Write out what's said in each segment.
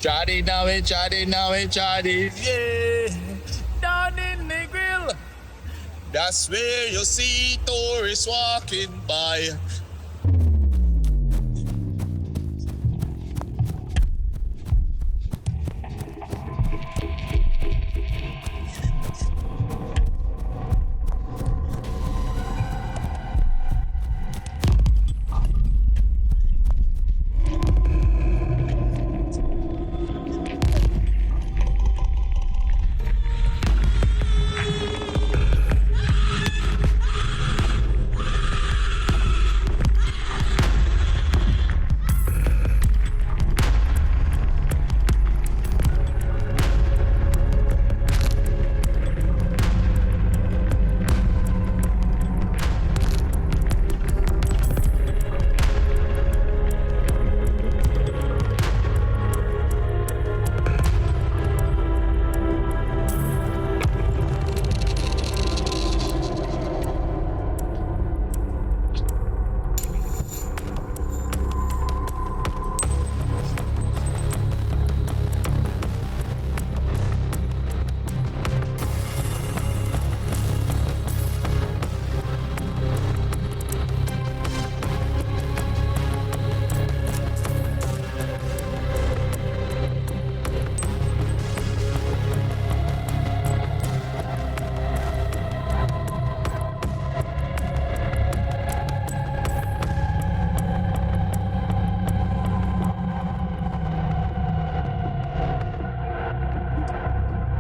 Johnny now it, Johnny now it, Johnny, yeah. Down in the grill, that's where you see tourists walking by.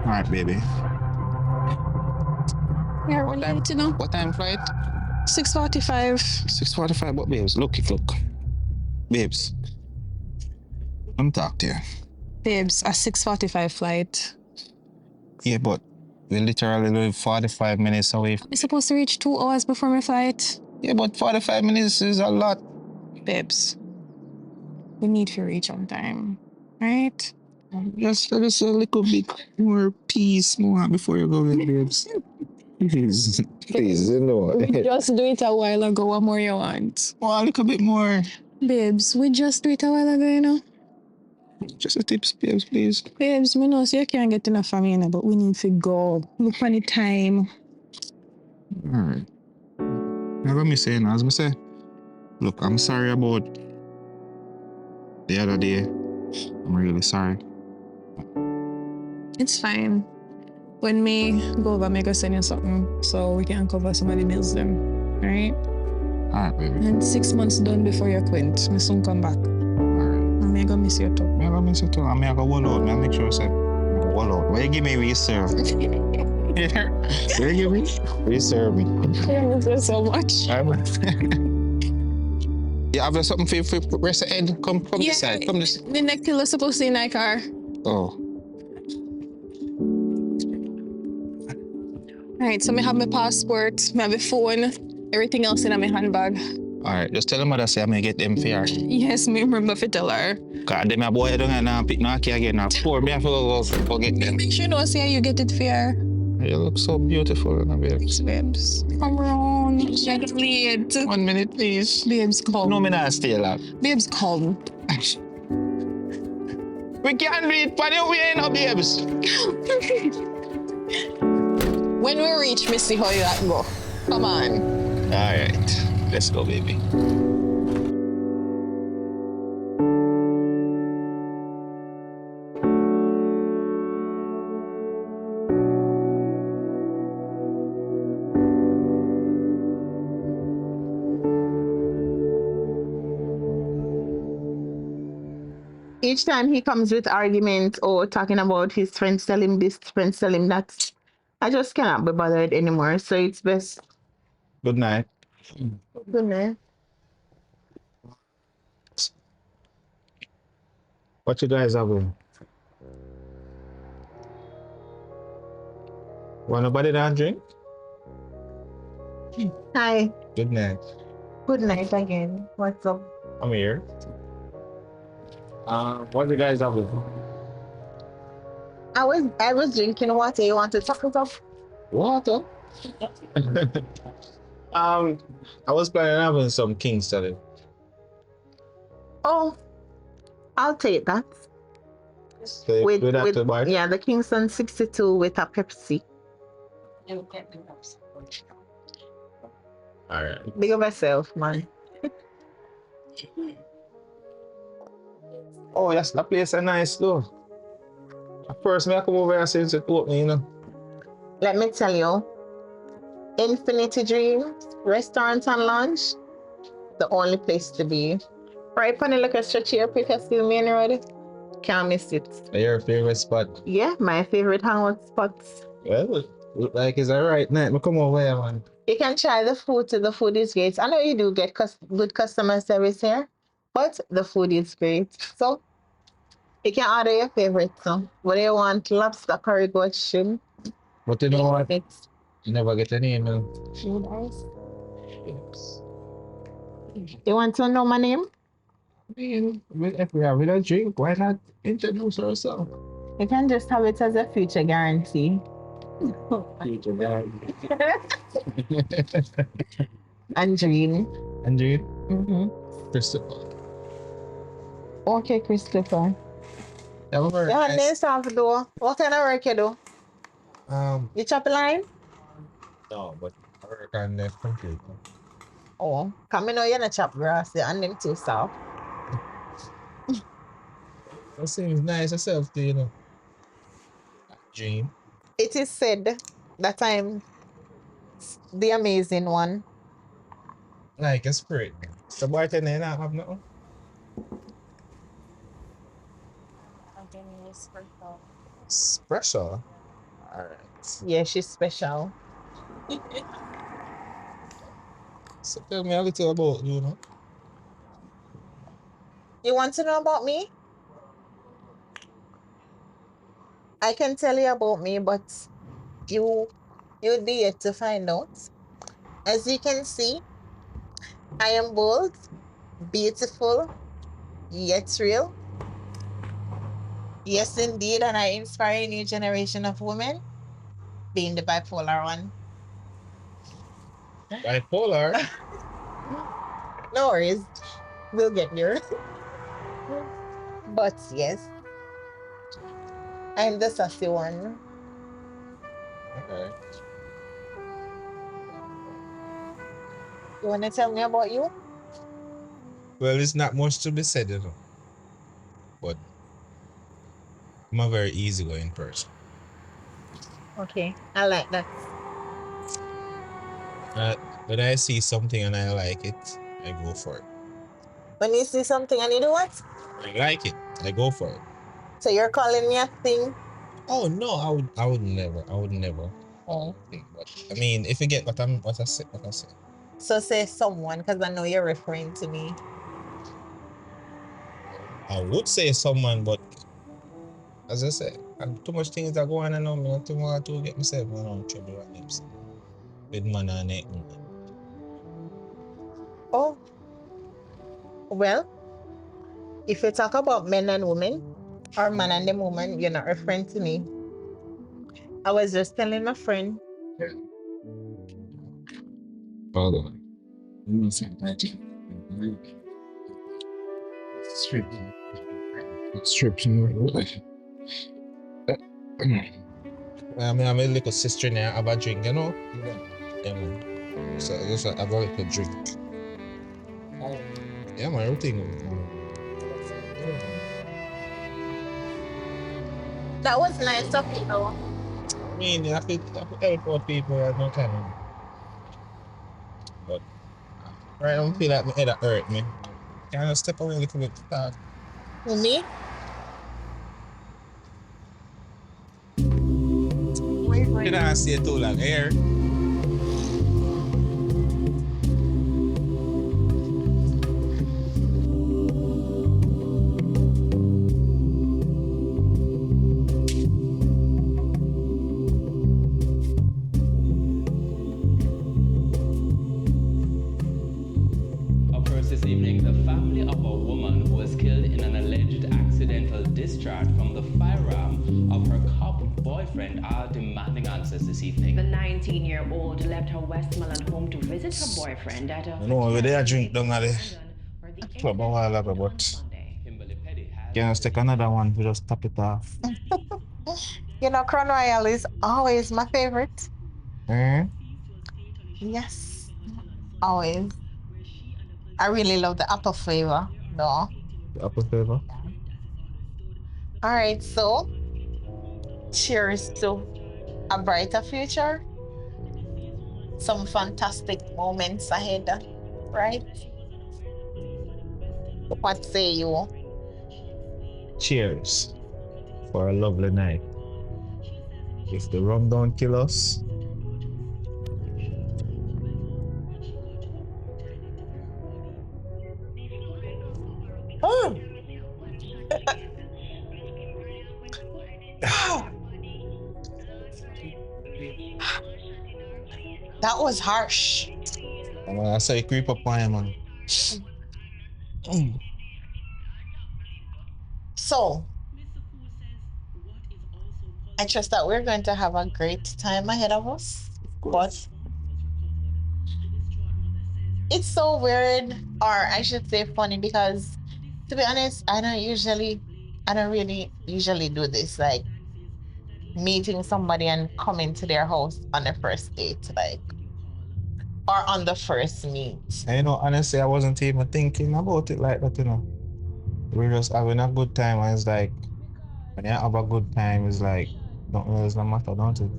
Alright, baby. Yeah, we're late, you know. What time flight? 6:45. 6:45. But babes, look. Babes, I'm talk to you. Babes, a 6:45 flight. Yeah, but we literally live 45 minutes away. We're supposed to reach 2 hours before my flight. Yeah, but 45 minutes is a lot. Babes, we need to reach on time, right? Just a little bit more peace more before you go in, babes. Please, you know. We just do it a while ago. What more you want? Oh, a little bit more. Babes, we just do it a while ago, you know. Just a tips, babes, please. Babes, me know so you can't get enough from me, you know, but we need to go. Look on the time. Alright. Never me saying, as me say, look, I'm sorry about the other day. I'm really sorry. It's fine. When me go over, me go send you something so we can cover some of the bills them. Alright? Alright, baby. And 6 months done before you quit. Me soon come back. Alright. And me go miss you too. Me go miss you too. And me go wall out. Me make sure say me go wall out. Why you give me we serve? Why you give me? We serve me. I miss you so much. You have something for rest of head? Come from this side. Come this. The next killer supposed to be in my car. Oh. Alright, so I have my passport, I have a phone, everything else in my handbag. Alright, just tell the mother say I may get them fair. Yes, me remember to tell her. Cause them a boy don't have pick no key again. Now poor me have to go get them. Make sure you know say you get it fair. You look so beautiful, babes. Thanks, babes. Come around. Get late. 1 minute, please. Babes, come. No, me not stay long. Babes, come. We can't do it for the way, no, babes. When we reach, me see how you like go. Come on. All right, let's go, baby. Each time he comes with argument or talking about his friends tell him this, friends tell him that, I just cannot be bothered anymore. So it's best. Good night. Good night. What you guys having? Want nobody to drink? Hi. Good night. Good night again. What's up? I'm here. What you guys having? I was drinking water. You want to talk it up? Water? I was planning on having some king salad. Oh, I'll take that. So with that to buy? Yeah, the Kingston 62 with a Pepsi. Alright. Big up yourself, man. Oh, yes, that place is nice though. At first, me I come over and since it open, you know. Let me tell you, Infinity Dreams Restaurant and Lounge, the only place to be. Right on the look at stretch here, Peter Main Road. Can't miss it. Your favorite spot? Yeah, my favorite hangout spots. Well, look like it's alright night. Me come over here, man. You can try the food too. The food is great. I know you do get good customer service here, but the food is great. So you can order your favorite. So whether you want lobster, curry, goat, shrimp. But you know what? It's You never get an email. You want to know my name? I mean, if we have a drink, why not introduce ourselves? You can just have it as a future guarantee. Andreen. Andrew? Mm-hmm. Christopher. Okay, Christopher. Yeah, very Yeah, nice. nice stuff though. What kind of work you do? You chop line? No, but I work on the computer. Oh, come in know you're not chop grass and them too soft. That seems nice yourself, too, you know. Dream. It is said that I'm the amazing one. Like a spirit. So bartender, you not have nothing? Special. Alright. Yeah, she's special. So tell me a little about you, know. You want to know about me? I can tell you about me, but you'd be yet to find out. As you can see, I am bold, beautiful, yet real. Yes, indeed, and I inspire a new generation of women, being the bipolar one. Bipolar? No worries, we'll get there. But yes, I'm the sassy one. Okay. You want to tell me about you? Well, it's not much to be said, you know. But I'm a very easygoing person. Okay, I like that. When I see something and I like it, I go for it. When you see something and you do what? I like it, I go for it. So you're calling me a thing? Oh no, I would never. Oh. Think, but I mean, if you get what I say. So say someone, because I know you're referring to me. I would say someone, but as I said, too much things are going on and I don't want to get myself in trouble and names with man and it. Oh. Well, if you talk about men and women, or man and the woman, you're not referring to me. I was just telling my friend. Hold on. Strips. I mean, I'm a little sister now. Have a drink, you know? Yeah, man. So just have a little drink. Yeah, man, everything. That was nice of you, though. I mean, I have to help out people at no time. But right, I don't feel like my head hurt me. Can I step away a little bit? Me? Can I see it too long here? This evening, the family of a woman who was killed in an alleged accidental discharge from the firearm of her cop boyfriend are demanding answers this evening. The 19-year-old left her Westmoreland home to visit her boyfriend at a No, over there drink down at the where the club a while ago, but Sunday. Kimberly Petty Can I just take another one to just top it off? You know, Crown Royal is always my favorite. Eh? Yes, always. I really love the apple flavor, though. The apple flavor. Yeah. All right, so cheers to a brighter future, some fantastic moments ahead, right? What say you? Cheers for a lovely night. If the rum don't kill us, Oh, that was harsh. I say creep up on him, man. So, I trust that we're going to have a great time ahead of us. But it's so weird, or I should say funny, because to be honest, I don't really usually do this, like meeting somebody and coming to their house on the first date, like, or on the first meet. And you know, honestly, I wasn't even thinking about it like that, you know. We're just having a good time, and it's like, when you have a good time, it's like, nothing else no matter, don't it?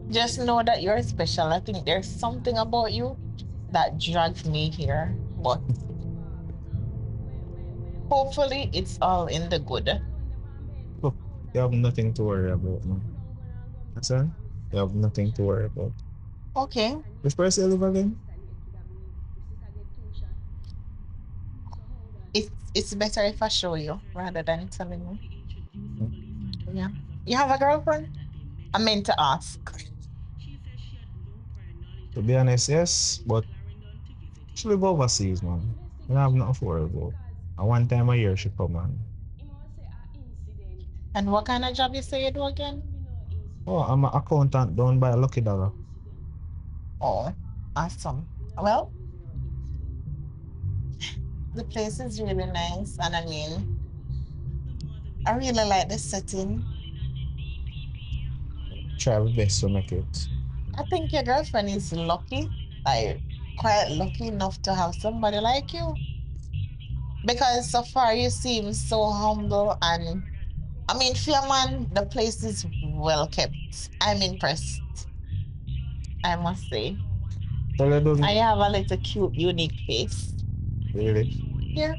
Just know that you're special. I think there's something about you that dragged me here, but hopefully it's all in the good. Look, you have nothing to worry about, man. That's all. You have nothing to worry about. Okay. Which place you live again? It's better if I show you rather than telling you. Hmm. Yeah. You have a girlfriend? I meant to ask. To be honest, yes, but she live overseas, man. I don't have nothing to worry about. And one time a year she come, man. And what kind of job you say you do again? Oh, I'm an accountant down by Lucky Dollar. Oh, awesome. Well, the place is really nice, and I mean, I really like the setting. Try my best to make it. I think your girlfriend is lucky, like quite lucky enough to have somebody like you. Because so far you seem so humble, and I mean, for a man, the place is well kept. I'm impressed, I must say. Tell her And doesn't you have a little cute, unique face. really. Yeah.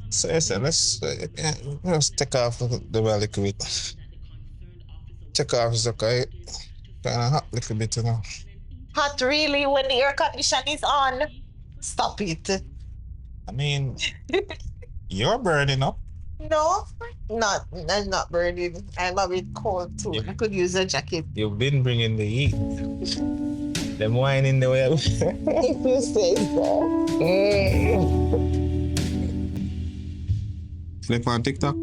So yes, let's take off the well little bit. Take off the kind of hot little bit, you know. Hot, really, when the air condition is on? Stop it. I mean, you're burning up. No, I'm not burning. I'm a bit cold too. I could use a jacket. You've been bringing the heat. Them wine in the way. If you say so. Flip on TikTok.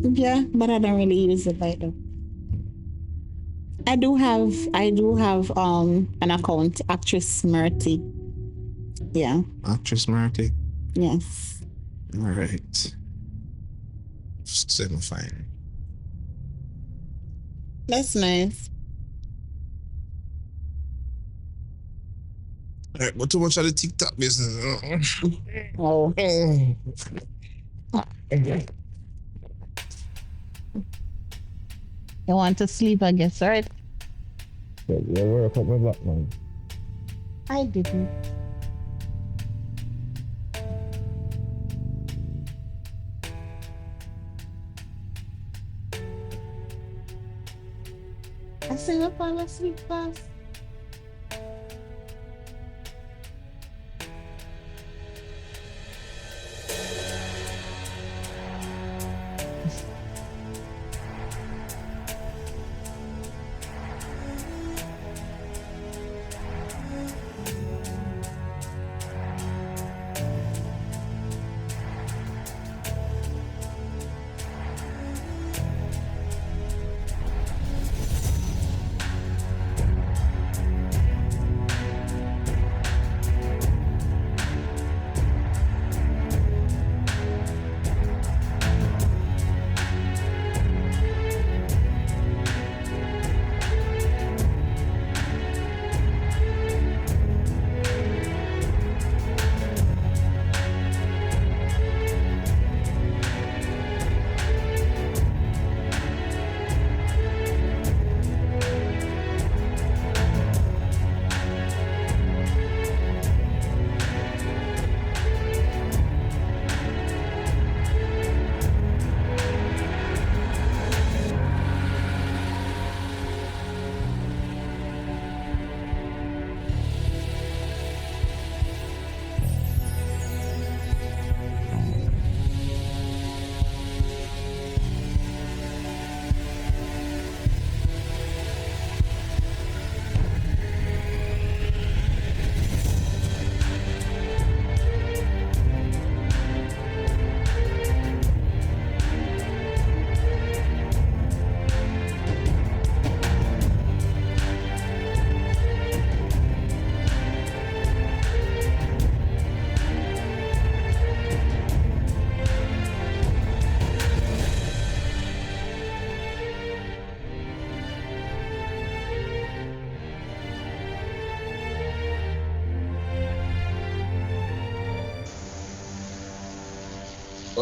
Yeah, but I don't really use it like that. I do have an account, Actress Murty. Yeah. Actress Marty. Yes. All right. Semi-fine. That's nice. All right, but too much of the TikTok business. Oh. You want to sleep, I guess, right? You work up my back, man. I didn't. I sing up on my sleep fast.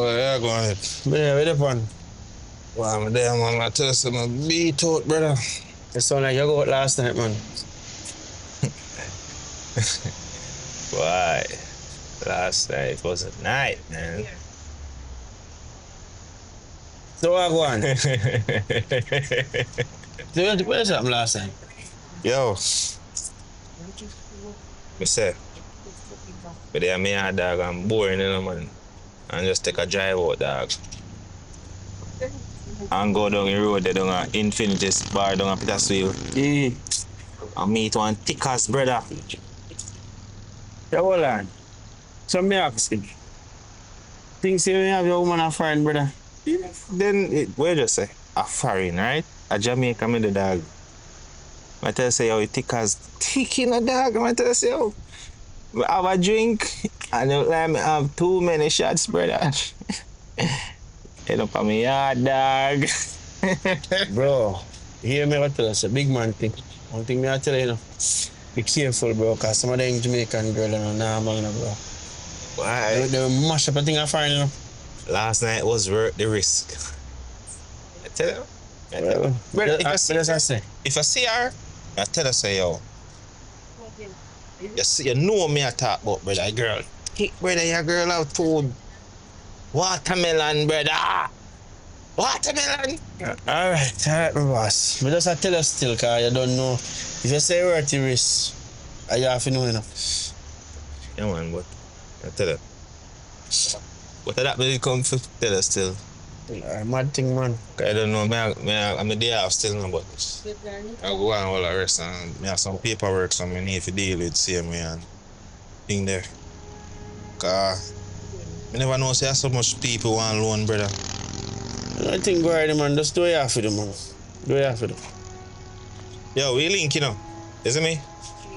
Oh, yeah, go on it. Yeah, where the fun? Wow, I'm there, man. I tell you something, beat out, brother. It sound like you go out last night, man. Why? Last night was a night, man. So what go on? So where's happened last night? Yo, me say, but there me a dog, I'm boring, you know, man. And just take a drive out, dog. And go down the road, there down a Infinity's bar down a Petersfield. And meet one thick ass brother. Yeah, hold on. So me ask you. Things you have your woman a friend, brother. Then, what you just say? A foreign, right? A Jamaican me the dog. I tell you, say, yo, it thick as thick in a dog. I tell you, say, yo, I have a drink and you let me have too many shots, brother. Head up on my yard, dog. Bro, hear me what tell us, a big man thing. One thing me I tell you, be careful, bro, cause some of them Jamaican girls are not normal, bro. Why? They mash up a thing I find, you know. Last night was worth the risk. I tell you. Well, Brother, if I see her, I tell her, say, yo, you know me I talk about, brother, girl. Hey, brother, your girl out food. Watermelon, brother. Watermelon. Alright, my boss. But just I tell you still, cause you don't know. If you say worth the risk, you have to know, you know. Yeah, man, but I tell you. But that will come to tell us still. Mad thing, man. I don't know, I'm a day off still, no, but I go on all the rest and I have some paperwork so I need to deal with same way and thing there. Cause I never know say so much people want loan, brother. I think go ahead, man. Just do it after them, man. Do it after them. Yo, we link, you know. You see me?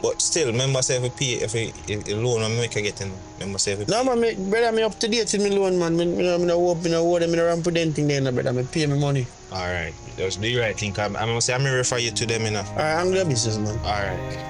But still, remember say if you pay, if you loan and make a getting, remember say if you pay. No, man, brother, me up to date with me loan, man. Me no hope, me no hold them, me no ramp with them thing there, no, brother. Me pay me money. Alright, just do the right thing. I'm gonna say I'm gonna refer you to them, you know. Alright, I'm the business, man. Alright.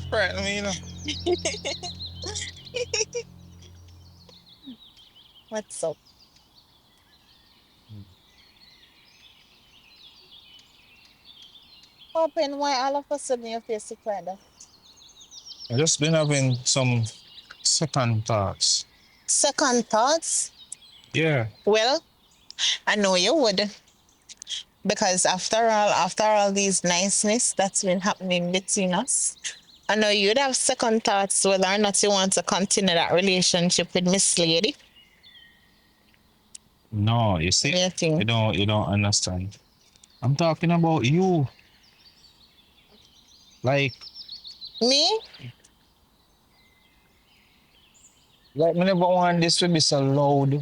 Frighten me, you know. What's up? Open, why all of a sudden your face look like that? I've just been having some second thoughts. Second thoughts? Yeah. Well, I know you would. Because after all these niceness that's been happening between us, I know you'd have second thoughts whether or not you want to continue that relationship with Miss Lady. No, you see, you don't understand. I'm talking about you. Like, Me? me never want this to be so loud.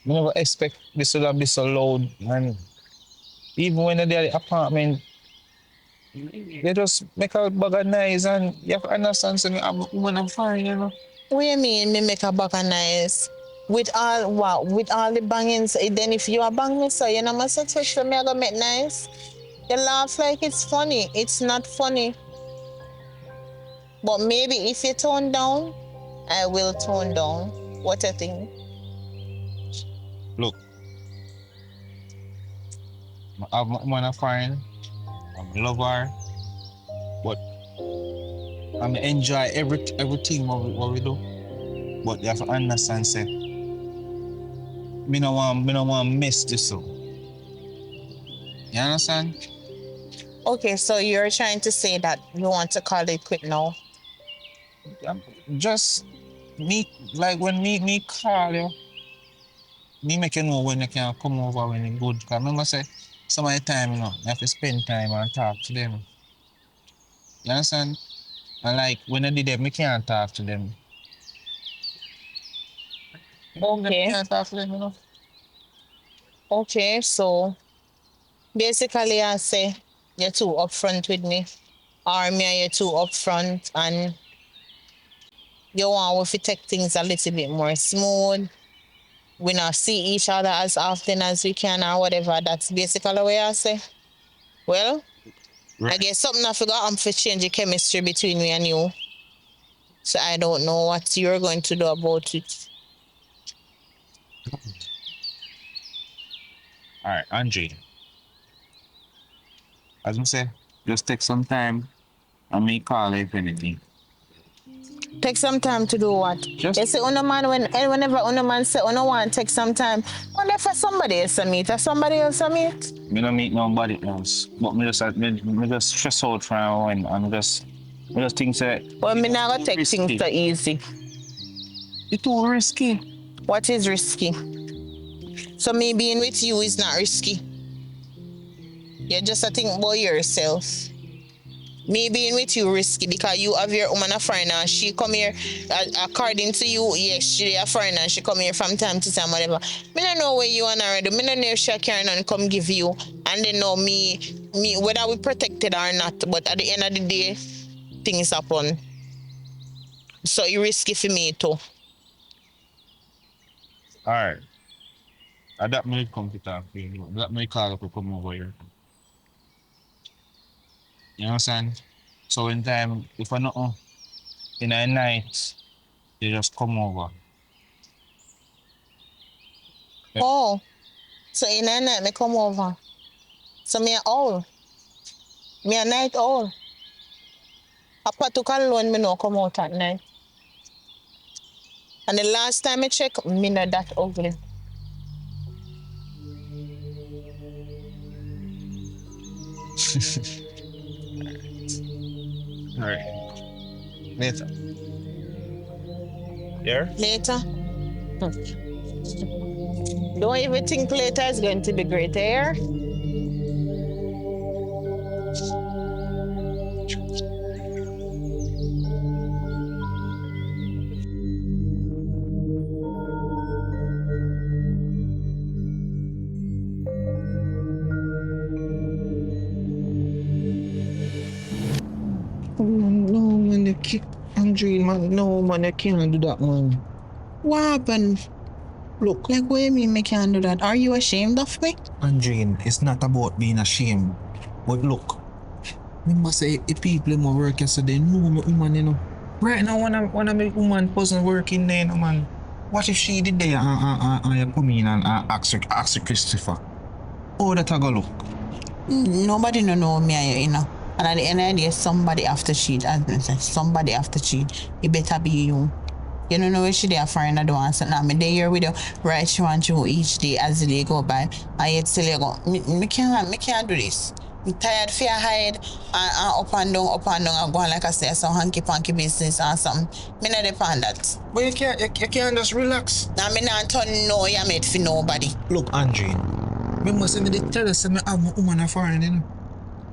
Me never expect this to be so loud, man. Even when they're at the apartment, they just make a bag of noise and you have to understand something. I'm fine, you know. What do you mean me make a bag of noise? With all what? With all the bangings, then if you are bang me, so you know my situation, me I gonna make nice. You laugh like it's funny. It's not funny. But maybe if you tone down, I will tone down. What I think? Look, I'm a friend, I'm a lover, but I enjoy everything what we do. But you have to understand, say, me no want miss this so. You understand? Okay, so you're trying to say that you want to call it quit now. Just me like when me call you, me make you know when you can come over when it's good. Cause remember say some of the time, you have to spend time and talk to them. You understand? And like when I did that, me can't talk to them. Okay. Can't talk to them. Okay, so basically I say you're too upfront with me. Or me and you too upfront and you want to take things a little bit more smooth. We not see each other as often as we can or whatever. That's basically the way I say. Well, I guess something I forgot I'm for change the chemistry between me and you. So I don't know what you're going to do about it. Alright, Andre. As I say, just take some time and me call if anything. Take some time to do what? Just You see, una man whenever una man say una want take some time, wonder for somebody else to meet or somebody else to meet. me don't meet nobody else. But me just stress out for a while and me just think say Well, me not gonna take risky. things so easy. It's too risky. What is risky? So me being with you is not risky. You just a think about yourself. Me being with you risky because you have your woman a friend and she come here according to you, yes, she a friend and she come here from time to time, whatever. Me don't know where you and already. Me don't know if she can and come give you and then know me whether we protected or not, but at the end of the day, things happen. So it's risky for me too. Alright. That may come to talk to you. That may call up to come over here. You understand? So in time, if I know in a night, you just come over. Yeah. Oh, so in a night me come over. So me a owl. Me a night owl. A particle alone me no come out at night. And the last time I check, me not that ugly. Alright. Later. Yeah? Later. Don't even think later is going to be great here. Oh, no, man, you can't. Andre, man, no, man, you can't do that, man. What happened? Look, Like, what do you mean me can't do that? Are you ashamed of me? Andre, it's not about being ashamed. But look, remember say if people in my work yesterday know my woman, you know. Right now, when I make woman wasn't working there, no, man. What if she did there and you come in and ask her Christopher? Oh, that I go look. Nobody no know me and you, you know. And at the end of the day, somebody after cheat. As I say, somebody after cheat. It better be you. You don't know where she there for and I don't answer. Now, me there here with you, right through and through each day as the day go by. And yet still you go, me can't do this. I'm tired for your hide and up and down and go on like I say, some hanky-panky business or something. Me not depend that. But you can't just relax. Now, me not turn no, you made for nobody. Look, Andre, remember say me dey tell you say me have my woman a foreign, you know.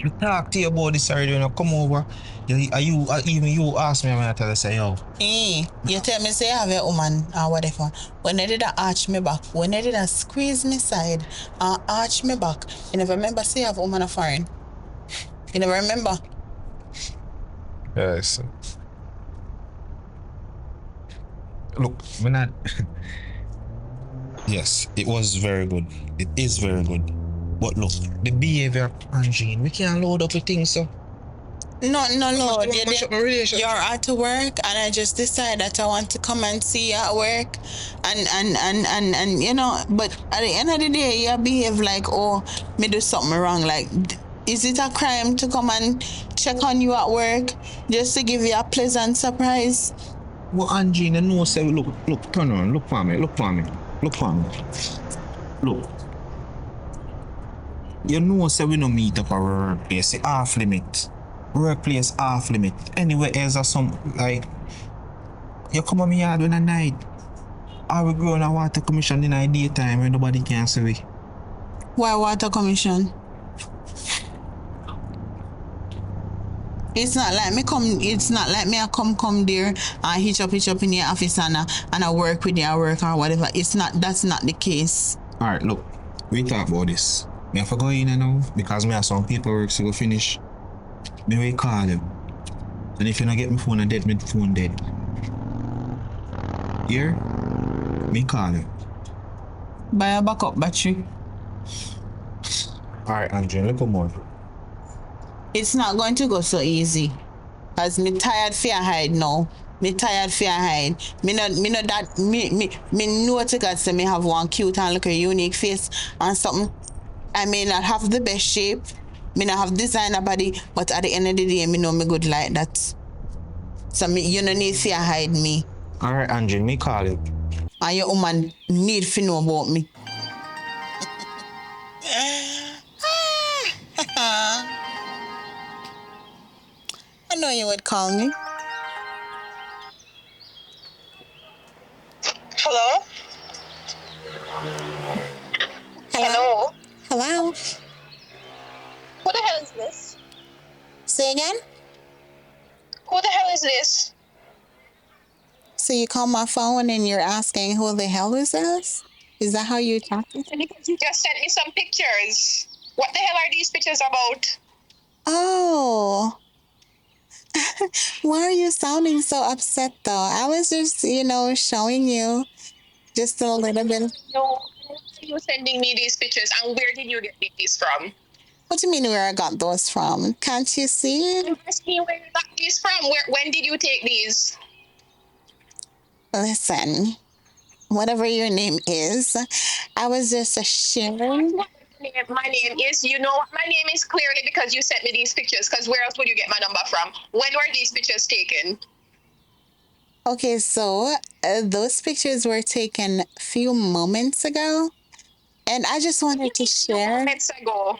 I talk to you about this already when I come over. Even you ask me when I tell you say, yo. You tell me say you have a woman or whatever. When they did arch me back, when they did squeeze me side and arch me back, you never remember say you have a woman a foreign. You never remember. Yes. Look, me not. Yes, it was very good. It is very good. But look, the behavior of Angine, we can't load up with things, so. No, Mash up my relationship. you're at work, and I just decide that I want to come and see you at work, and you know. But at the end of the day, you behave like, oh, me do something wrong. Like, is it a crime to come and check on you at work just to give you a pleasant surprise? Well, Angina, no, say, look, turn on, look for me. Look. You know, say we no meet up at workplace, off limit. Workplace off limit. Anywhere else or some, like, you come on me yard when a night. Or we go on a water commission in a daytime when nobody can see we. Why water commission? It's not like me come. It's not like me I come there and hitch up in your office and I work with your work or whatever. It's not. That's not the case. Alright, look, we talk about this. Me have to go in now because me have some paperwork to go finish. Me will call them. And if you don't get my phone dead, my phone dead. Here, me call them. Buy a backup battery. Alright, Andrew, look more. It's not going to go so easy. Cause me tired for hide now. Me tired for hide. Me know to God say me have one cute and look a unique face and something. I may not have the best shape. Me not have designer body, but at the end of the day, me know me good like that. So me, you no need to hide me. Alright, Andrew, me call you. And your woman need to know about me. I know you would call me. Hello? Hello? Hello? Who the hell is this? Say again? Who the hell is this? So you call my phone and you're asking who the hell is this? Is that how you talking? Because you just sent me some pictures. What the hell are these pictures about? Oh. Why are you sounding so upset though? I was just, showing you just a little bit. No, why are you sending me these pictures and where did you get these from? What do you mean where I got those from? Can't you see? I'm asking where you got these from. When did you take these? Listen, whatever your name is, I was just sharing. My name is, you know what my name is clearly because you sent me these pictures, because where else would you get my number from? When were these pictures taken? Okay, so those pictures were taken a few moments ago, and I just wanted to share. Moments ago.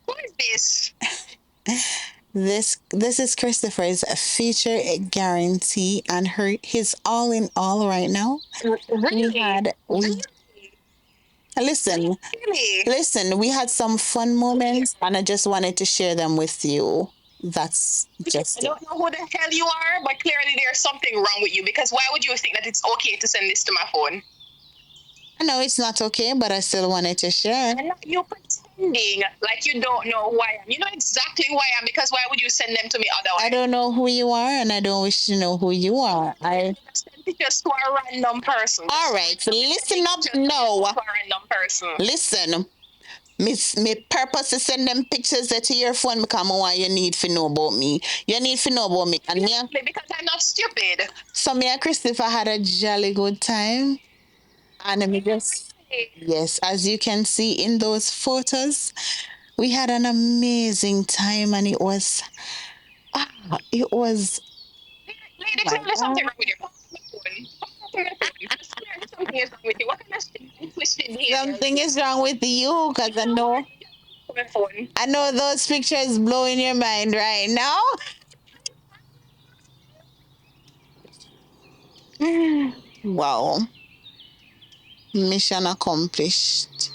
Who is this? This is Christopher's feature guarantee and his all in all right now. Really? Listen, Really? listen, we had some fun moments and I just wanted to share them with you. That's just I don't know who the hell you are, but clearly there's something wrong with you, because why would you think that it's okay to send this to my phone? I know it's not okay, but I still wanted to share. And not you pretending like you don't know who I am. You know exactly who I am, because why would you send them to me otherwise? I don't know who you are and I don't wish to know who you are. I send pictures to a random person. All right, so listen up now. To a random person. Listen. Me purpose to send them pictures to your phone because I want you need to know about me. You need to know about me. And because I'm not stupid. So me and Christopher had a jolly good time. And me just, yes, as you can see in those photos, we had an amazing time and it was. Lady, clearly something wrong with you. Something is wrong with you. What kind of twisted behavior? Something is wrong with you because I know those pictures blowing your mind right now. Wow. Mission accomplished.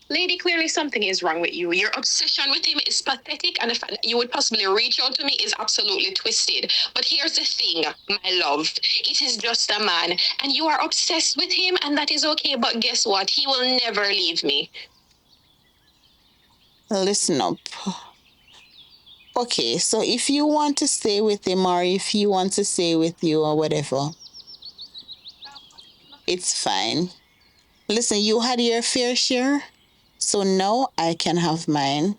Lady, clearly something is wrong with you. Your obsession with him is pathetic, and the fact that you would possibly reach out to me is absolutely twisted. But here's the thing, my love. It is just a man, and you are obsessed with him, and that is okay, but guess what? He will never leave me. Listen up. Okay, so if you want to stay with him or if he wants to stay with you or whatever, it's fine. Listen, you had your fair share, so now I can have mine.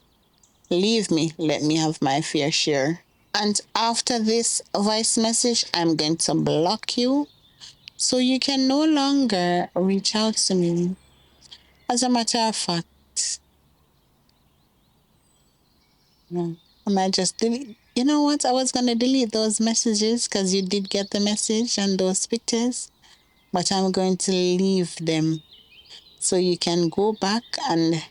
Leave me, let me have my fair share. And after this voice message, I'm going to block you so you can no longer reach out to me. As a matter of fact, I might just delete. You know what? I was going to delete those messages because you did get the message and those pictures, but I'm going to leave them so you can go back and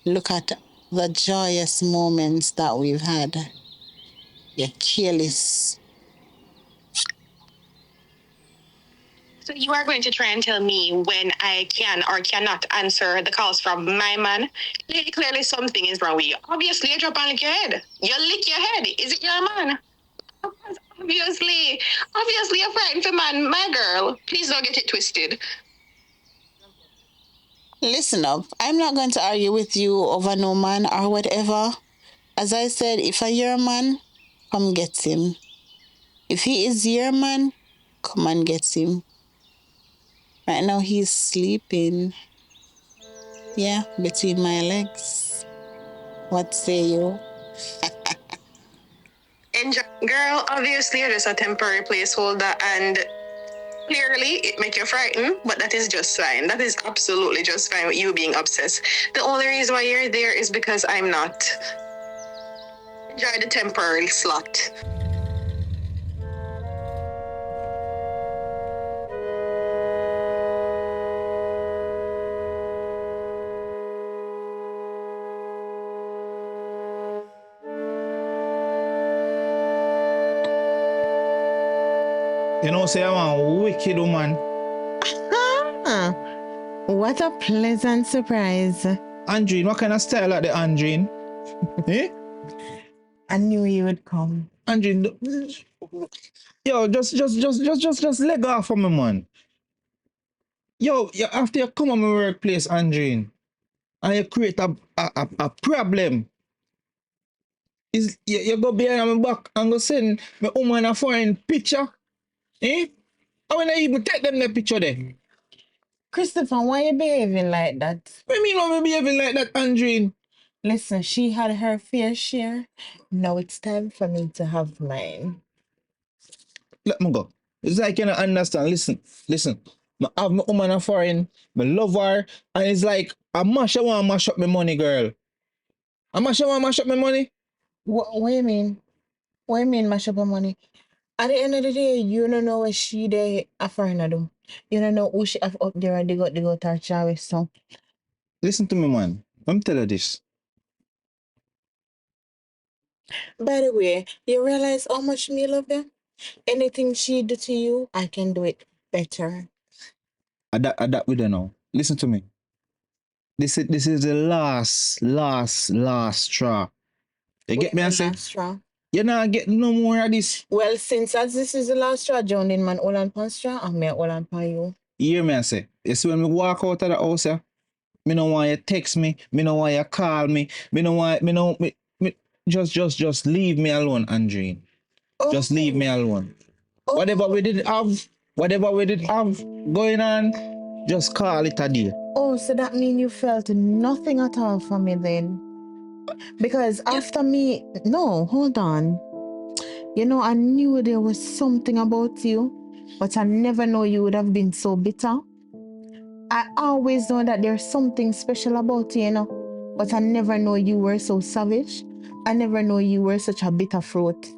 look at the joyous moments that we've had. You're careless. So you are going to try and tell me when I can or cannot answer the calls from my man? Clearly something is wrong with you. Obviously, you drop and lick your head. You lick your head. Is it your man? Obviously you're fighting for man, my girl. Please don't get it twisted. Listen up. I'm not going to argue with you over no man or whatever. As I said, if I your man, come get him. If he is your man, come and get him. Right now he's sleeping. Yeah, between my legs. What say you? Enjoy. Girl, obviously you're just a temporary placeholder and clearly it make you frightened, but that is just fine. That is absolutely just fine with you being obsessed. The only reason why you're there is because I'm not. Enjoy the temporary slot. You know, say I'm a wicked woman. Ah, what a pleasant surprise. Andreen, what kind of style like the Andreen? Eh? I knew you would come. Andreen, yo, just leg off from me, man. Yo, after you come on my workplace, Andreen, and you create a problem, is you go behind my back and go send my woman a foreign picture, eh? I wanna even take them the picture there. Christopher, why are you behaving like that? What mean why me behaving like that, Andreen? Listen, she had her fair share. Now it's time for me to have mine. Let me go. It's like you don't understand. Listen. I have my woman a foreign, I love her, and it's like I want to mash up my money, girl. I want to mash up my money. What do you mean? What do you mean mash up her money? At the end of the day, you don't know what she there a foreigner do. You don't know who she have up there and they got her Charlie, so. Listen to me, man. Let me tell you this. By the way, you realize how much me love them? Anything she do to you, I can do it better. Adapt with her now. Listen to me. This is the last straw. You get me and say? Last straw. You're not getting no more of this. Well, since as this is the last straw, John in man all on pan straw, and me all on pan you. You hear me and say? You see when me walk out of the house, yeah? Me no want you text me. Me no want you call me. Me no want me just leave me alone, Andreen. Just leave me alone. Whatever we did have going on, just call it a day. Oh, so that means you felt nothing at all for me then? Because after me, no, hold on. You know, I knew there was something about you, but I never know you would have been so bitter. I always know that there's something special about you, but I never know you were so savage. I never know you were such a bitter fruit.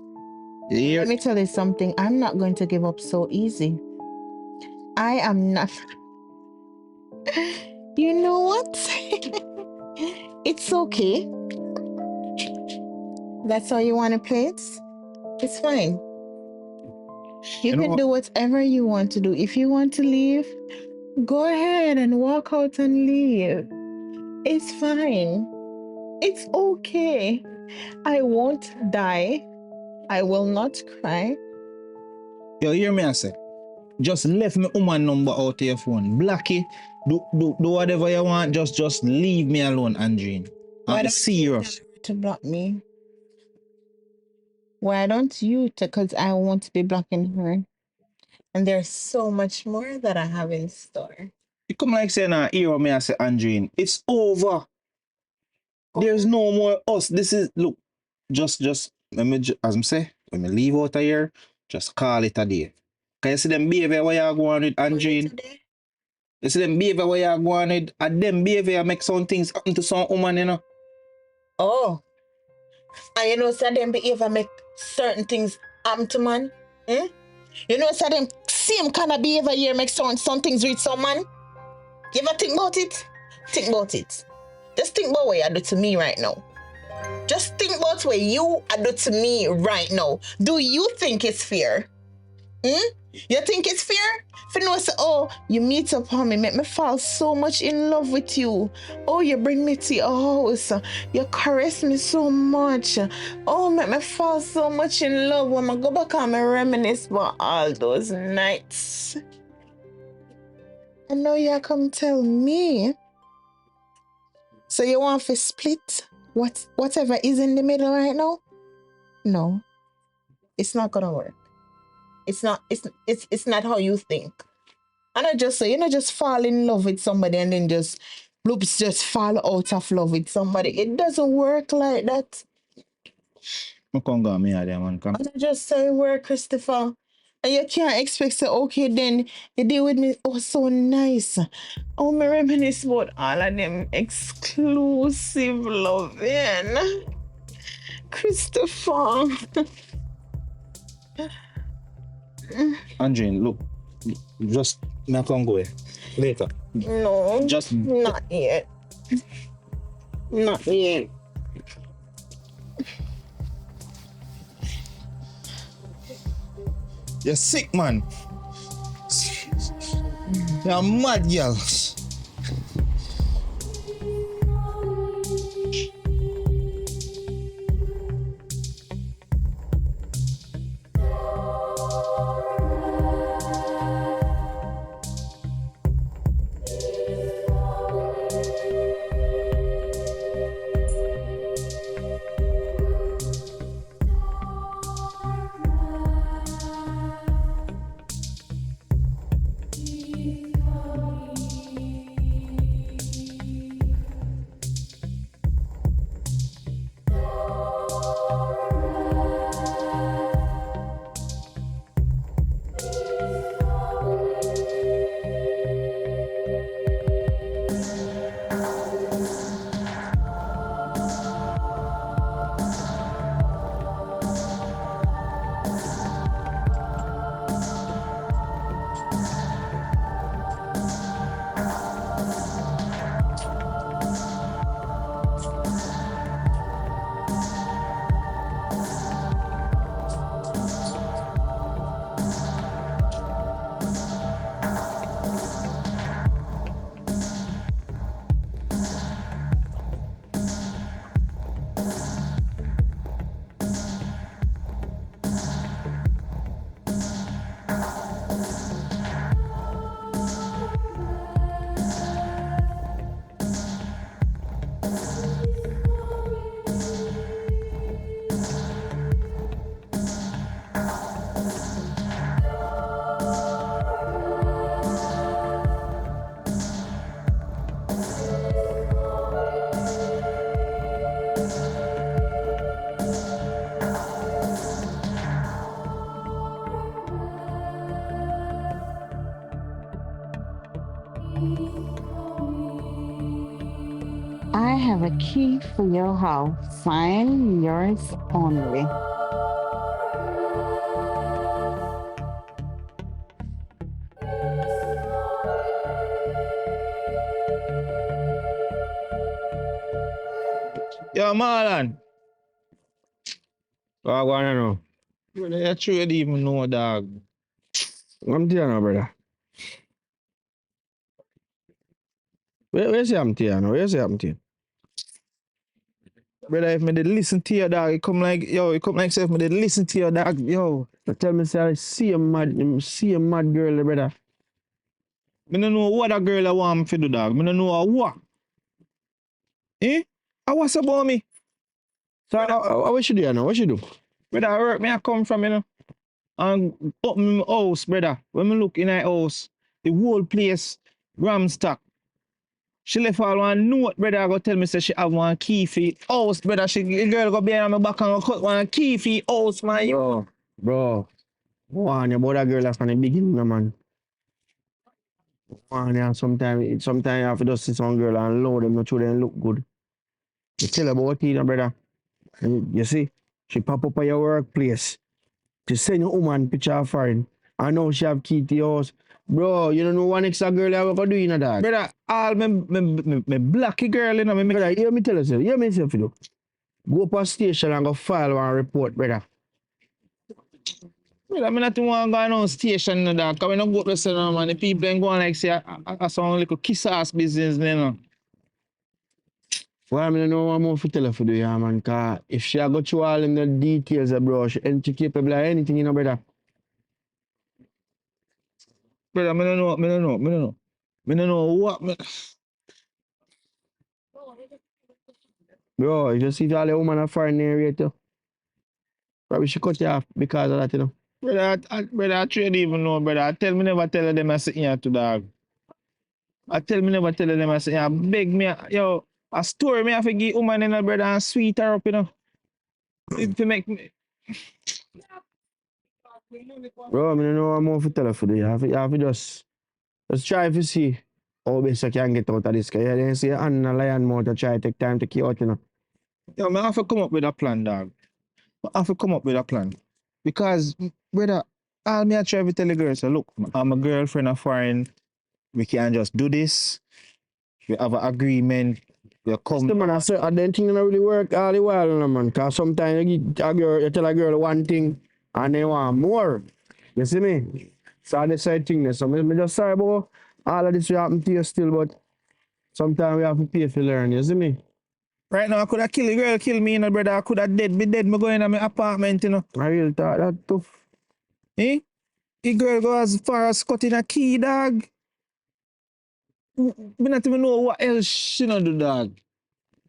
Yeah. Let me tell you something. I'm not going to give up so easy. I am not. You know what? It's okay. That's how you want to play it? It's fine. You can do whatever you want to do. If you want to leave, go ahead and walk out and leave. It's fine. It's okay. I won't die. I will not cry. Yo, hear me I say? Just left me woman number out of your phone. Block it. Do whatever you want. Just leave me alone, Andreen. I'm serious. To block me. Why don't you? Because I won't be blocking her. And there's so much more that I have in store. You come like saying, hear me I say, Andreen. It's over. There's no more us. This is, look, just as I say, when I leave out of here, just call it a day. Can you see them behavior where you're going with Andrine? You see them behavior where you're going with, and them behavior make some things happen to some woman, you know. Oh. And you know, so them behavior make certain things happen to man. You know, so them same kind of behavior here make some things with some man. You ever think about it? Think about it. Just think about what you do to me right now. Just think about what you do to me right now. Do you think it's fair? You think it's fair? If you know, say, oh, you meet up on me, make me fall so much in love with you. Oh, you bring me to your house. You caress me so much. Oh, make me fall so much in love when I go back and I reminisce about all those nights. And now you come tell me. So you want to split whatever is in the middle right now? No, it's not gonna work. It's not how you think. And I just say, just fall in love with somebody and then just fall out of love with somebody. It doesn't work like that. I can't go me there, man. Come. And I just say work, Christopher. And you can't expect say, okay, then you deal with me. Oh, so nice. Oh, me reminisce about all of them exclusive loving. Christopher. Andrine, look, just me can go here later. No, Just not yet. Not yet. you're sick, man. You're mad, girl. I have a key for your house. Sign yours only. Yo, Marlon. What I want to know? Brother, you sure you don't even know, dog. I'm telling you, brother. Where's the empty, you know? Where's the empty? Brother, if me did listen to your dog, it come like say if me did listen to your dog, yo. Tell me, say, I see a mad girl, brother. Me don't know what a girl I want me to do, dog. Me don't know what. Eh? What's about me? So, what she do, you know? What she do? Brother, I work me I come from, you know. And up in my house, brother. When me look in my house, the whole place, ram stock. She left all one note, brother. I go tell me say she have one key for the house, brother. The girl go behind my back and go cut one key for the house, man. Bro. Warn you about that girl from the beginning, man. Warn you, sometimes you have to just see some girl and load them, not sure they look good. You tell her about it, brother. And you see, she pop up at your workplace. She send your woman picture of foreign. I know she have key to your house. Bro, you don't know one extra girl I ever do, you know that. Brother, all me blacky girl, you know, me Brother, hear me tell you, sir. Hear me say for you. Go up a station and go file one report, brother. Brother, me not want to go on station, you know, that. Because we don't go to the no, man. The people ain't going like say, I sound like a kiss ass business, you know. Well, I don't know what more to tell her for do, yeah, man. Because if she go through all in the details, bro, she capable of anything, you know, brother. Brother, me don't know. Me don't know what me... Bro, you just see all the woman are foreign area too. Probably she cut you off because of that, you know. Brother, I trade even know, brother. I tell me never tell them I sit here to dog. I tell me never tell them I sit here. Beg me, yo, a story me have to give woman in a brother and sweet her up, you know. To make me... Bro, I don't know what more to tell her for do. You have to just try to see how best you can get out of this. Because you didn't see Anne and Lion mouth to try to take time to keep out, you know. Yo, I have to come up with a plan, dog. I have to come up with a plan. Because, brother, all me I try to tell the girls, so look, I'm a girlfriend of foreign. We can just do this. We have an agreement. We come. The man, I don't think it really work all the while, you know, man. Because sometimes you tell a girl one thing and they want more. You see me? So I decide thing. So me just sorry about all of this will happen to you still, but sometimes we have to pay to learn, you see me? Right now, I could have killed the girl, kill me, you know, brother. I could have dead, be dead. Me going to my apartment, you know. I really thought that tough. Eh? The girl go as far as cutting a key, dog. Me not even know what else she not do, dog.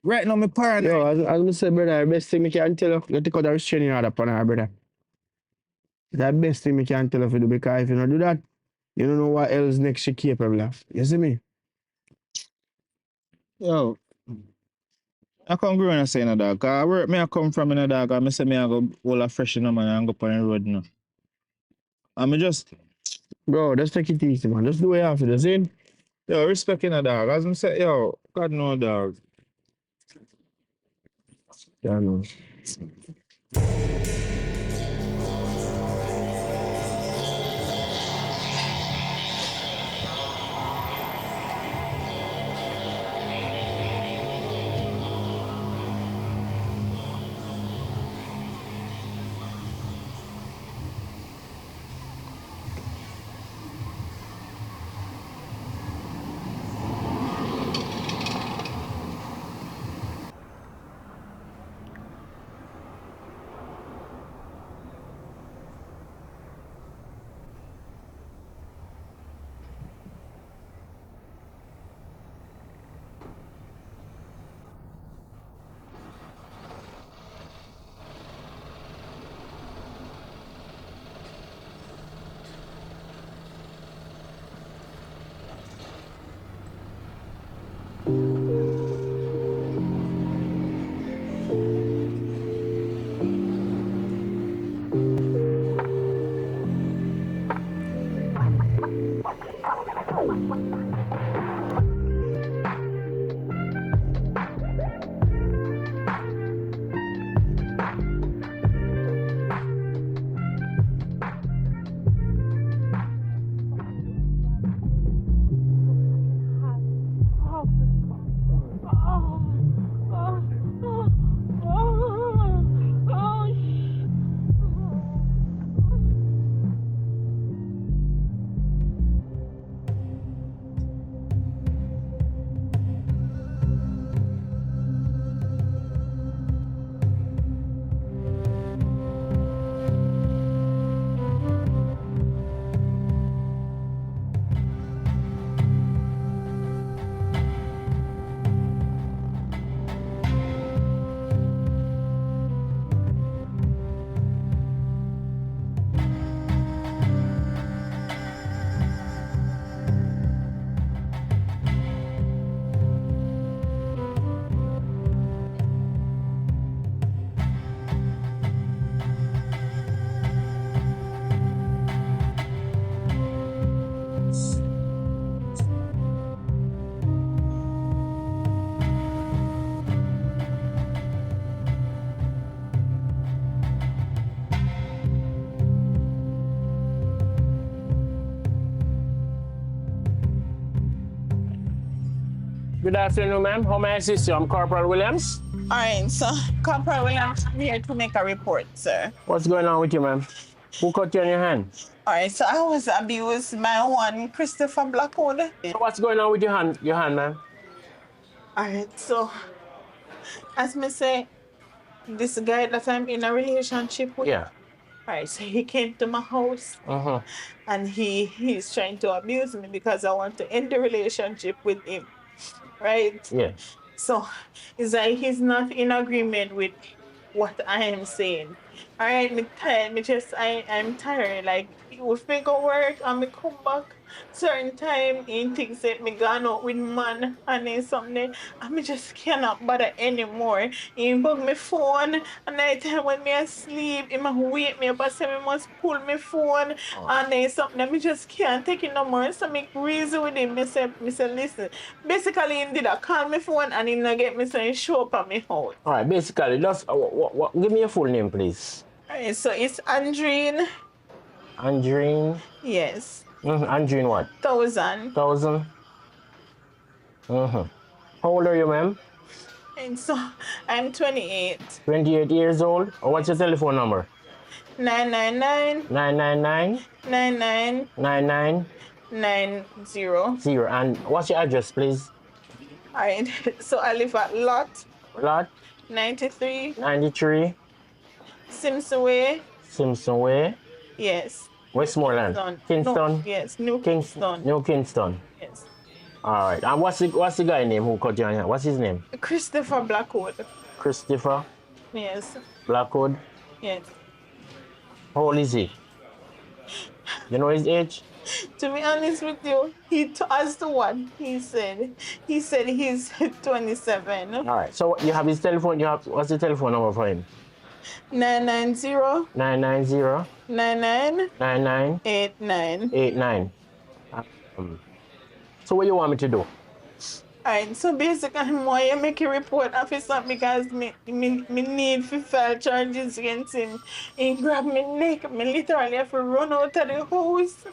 Right now, me paranoid. Yo, as I said, brother, the best thing I can tell you, you take out a restraining order upon her, brother. That's the best thing I can tell you to do, because if you don't do that, you don't know what else next she capable of. You see me? Yo, I come grow and say, no, dog. Cause I work me I come from in a dog. And I say me I go all a fresh in a man and go on the road, you know. And me just, Bro, just take it easy, man. Just do what you have to do, see? yo, respect in a dog. As I say, yo, God no dog. Yeah, no. Good afternoon, ma'am. How may I assist you? I'm Corporal Williams. All right, so Corporal Williams, I'm here to make a report, sir. What's going on with you, ma'am? Who cut you on your hand? All right, so I was abused by one Christopher Blackwood. So what's going on with your hand, ma'am? All right, so as me say, this guy that I'm in a relationship with. Yeah. All right, so he came to my house and he's trying to abuse me because I want to end the relationship with him. Right? Yeah. So it's like he's not in agreement with what I am saying. All right, I'm tired. Like if me go work and me come back certain time, he thinks that me gone out with man and then something, and me just cannot bother anymore. He bug me phone and night time when me asleep, he must wake me up and say me must pull me phone and then something. Me just can't take it no more. So me reason with him. Me say listen. Basically, he did a call me phone and he not get me so he show up at me house. All right, basically, just give me your full name, please. All right, so it's Andrine. Andrine? Yes. Andrine what? 1,000. 1,000? How old are you, ma'am? And so I'm 28. 28 years old? Or what's your telephone number? 999 999 99 99 90. 0. And what's your address, please? All right, so I live at Lot 93 93 Simpson Way. Simpson Way. Yes. Westmoreland. Kingston. No, yes, New Kingston. New Kingston. Yes. All right. And what's the guy name who cut you on here? What's his name? Christopher Blackwood. Christopher Yes. Blackwood. Yes. How old is he? You know his age? To be honest with you, as to what he said he's 27. All right. So you have his telephone. What's the telephone number for him? 990 990 99 99 89. 89. So what you want me to do? Alright, so basically I'm want you make a report officer because me need to file charges against him. He grabbed me neck. Me literally have to run out of the house.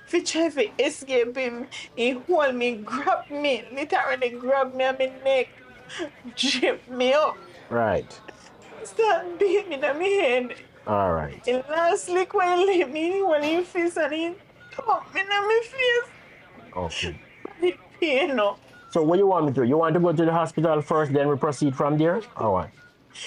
If you try to escape him, he hold me, grab me, literally grab me on my neck, drip me up. Right. Start beating me in my head. All right. And last lick when he let me, when he fist and he thumped me in my face. Okay. It pain no. So what you want me to do? You want to go to the hospital first, then we proceed from there? Or what?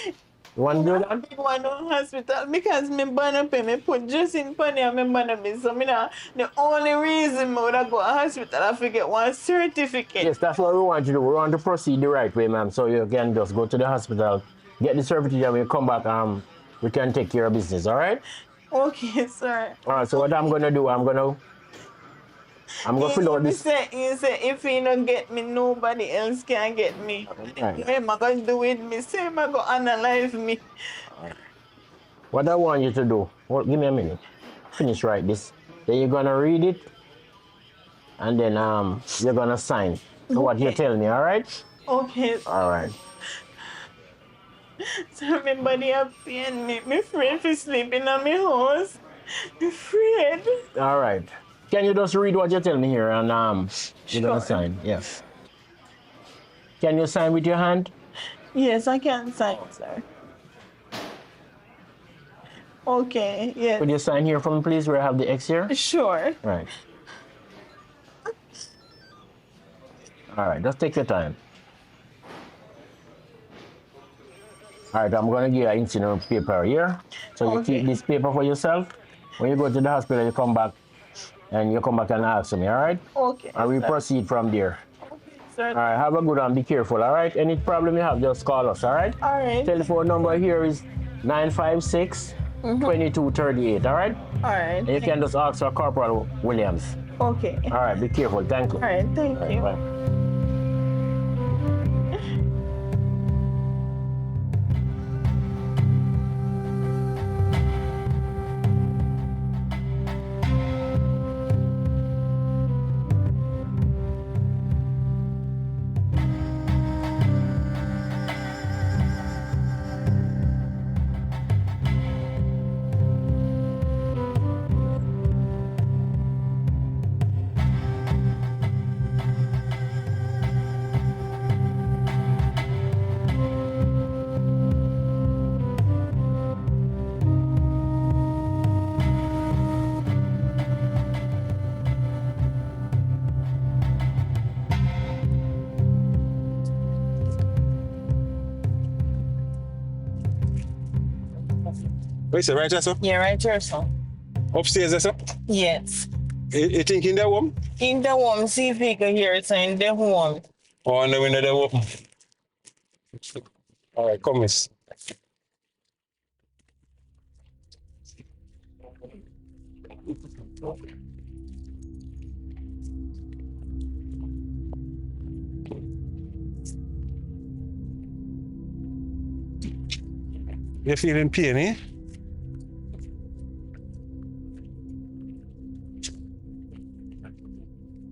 You want to do that? I want to hospital because me burn up and me put just in funny and me burn up. So me nah, the only reason I would go to hospital I forget one certificate. Yes, that's what we want to do. We want to proceed the right way, ma'am. So you can just go to the hospital, get the certificate, and when you come back, we can take care of business, all right? Okay, sir. All right, so what I'm going to do, I'm going to fill out this. He said if he don't get me, nobody else can get me. Right. What am I going to do with me? Say I'm going to analyze me. What I want you to do, well, give me a minute. Finish write this. Then you're going to read it, and then you're going to sign what you tell me, all right? Okay. All right. So my body have pain me. Me afraid to sleep in my house. Me afraid. All right. Can you just read what you tell me here and you're gonna Sure. sign? Yes. Can you sign with your hand? Yes, I can sign, sir. Okay, yes. Could you sign here for me, please, where I have the X here? Sure. Right. All right, just take your time. All right, I'm gonna give you an incident paper here. So you keep this paper for yourself. When you go to the hospital, you come back and ask me, all right? Okay. And we sir. proceed from there. Okay, sir. All right, have a good one. Be careful, all right? Any problem you have, just call us, all right? All right. Telephone number here is 956-2238, all right? All right. And you can just ask for Corporal Williams. Okay. All right, be careful. Thank you. All right, thank All right, you. bye. Wait, sir, right here, sir? Yeah, right here, sir. Upstairs, sir? Yes. You think in the home? In the home, see if you can hear it, sir, in the home. Oh, and the window there open. All right, come, miss. You're feeling pain, eh?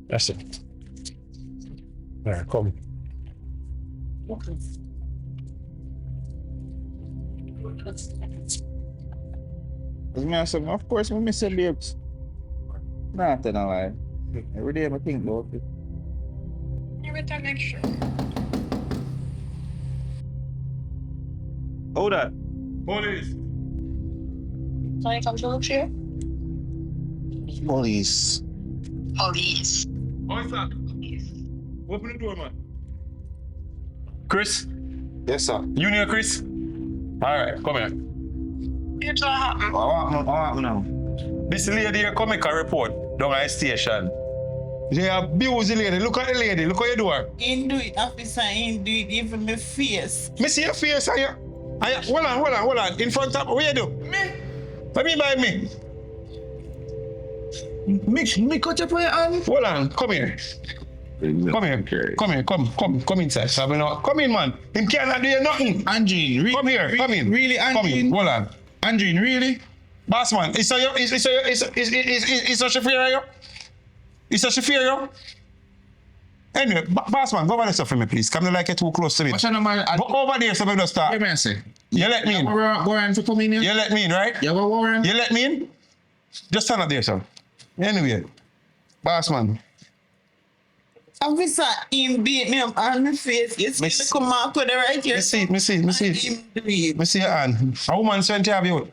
That's it. All right, come. Of course, I miss your babes. Nah, tell no lie. Every day I think about it. Every time next year. Hold that. Police. Can I come to look here? Police. Police. Officer. Open the door, man. Chris? Yes, sir. You near Chris? All right, come here. It's what happened. What happened now? This lady here come make a report down at the station. They abuse the lady. Look at the lady. Look how you do her. In do it, officer, in do it, even my face. Me see your face, are you? Hold on. In front of, what you do? Me? What me by me? Me cut your hand. Hold on, come here. Come inside. So come in, man. Him cannot do you nothing. Angie, Come here, come in. Really, Come Angie? in, hold on. Angie, really? Boss man, is a chauffeur you? Is a chauffeur you? Anyway, boss man, go over there stuff for me, please. Come like you're too close to me. What's your number? Go over there so we just start. Let me say. You let me in. Go around to come in here. You let me in, right? You go around. You let me in? Just stand up there, sir. Anyway, boss man. Officer, him beat me up on my face. You see me come out with the right here. Me see it. And him do it. Me see your hand. A woman sent to have you.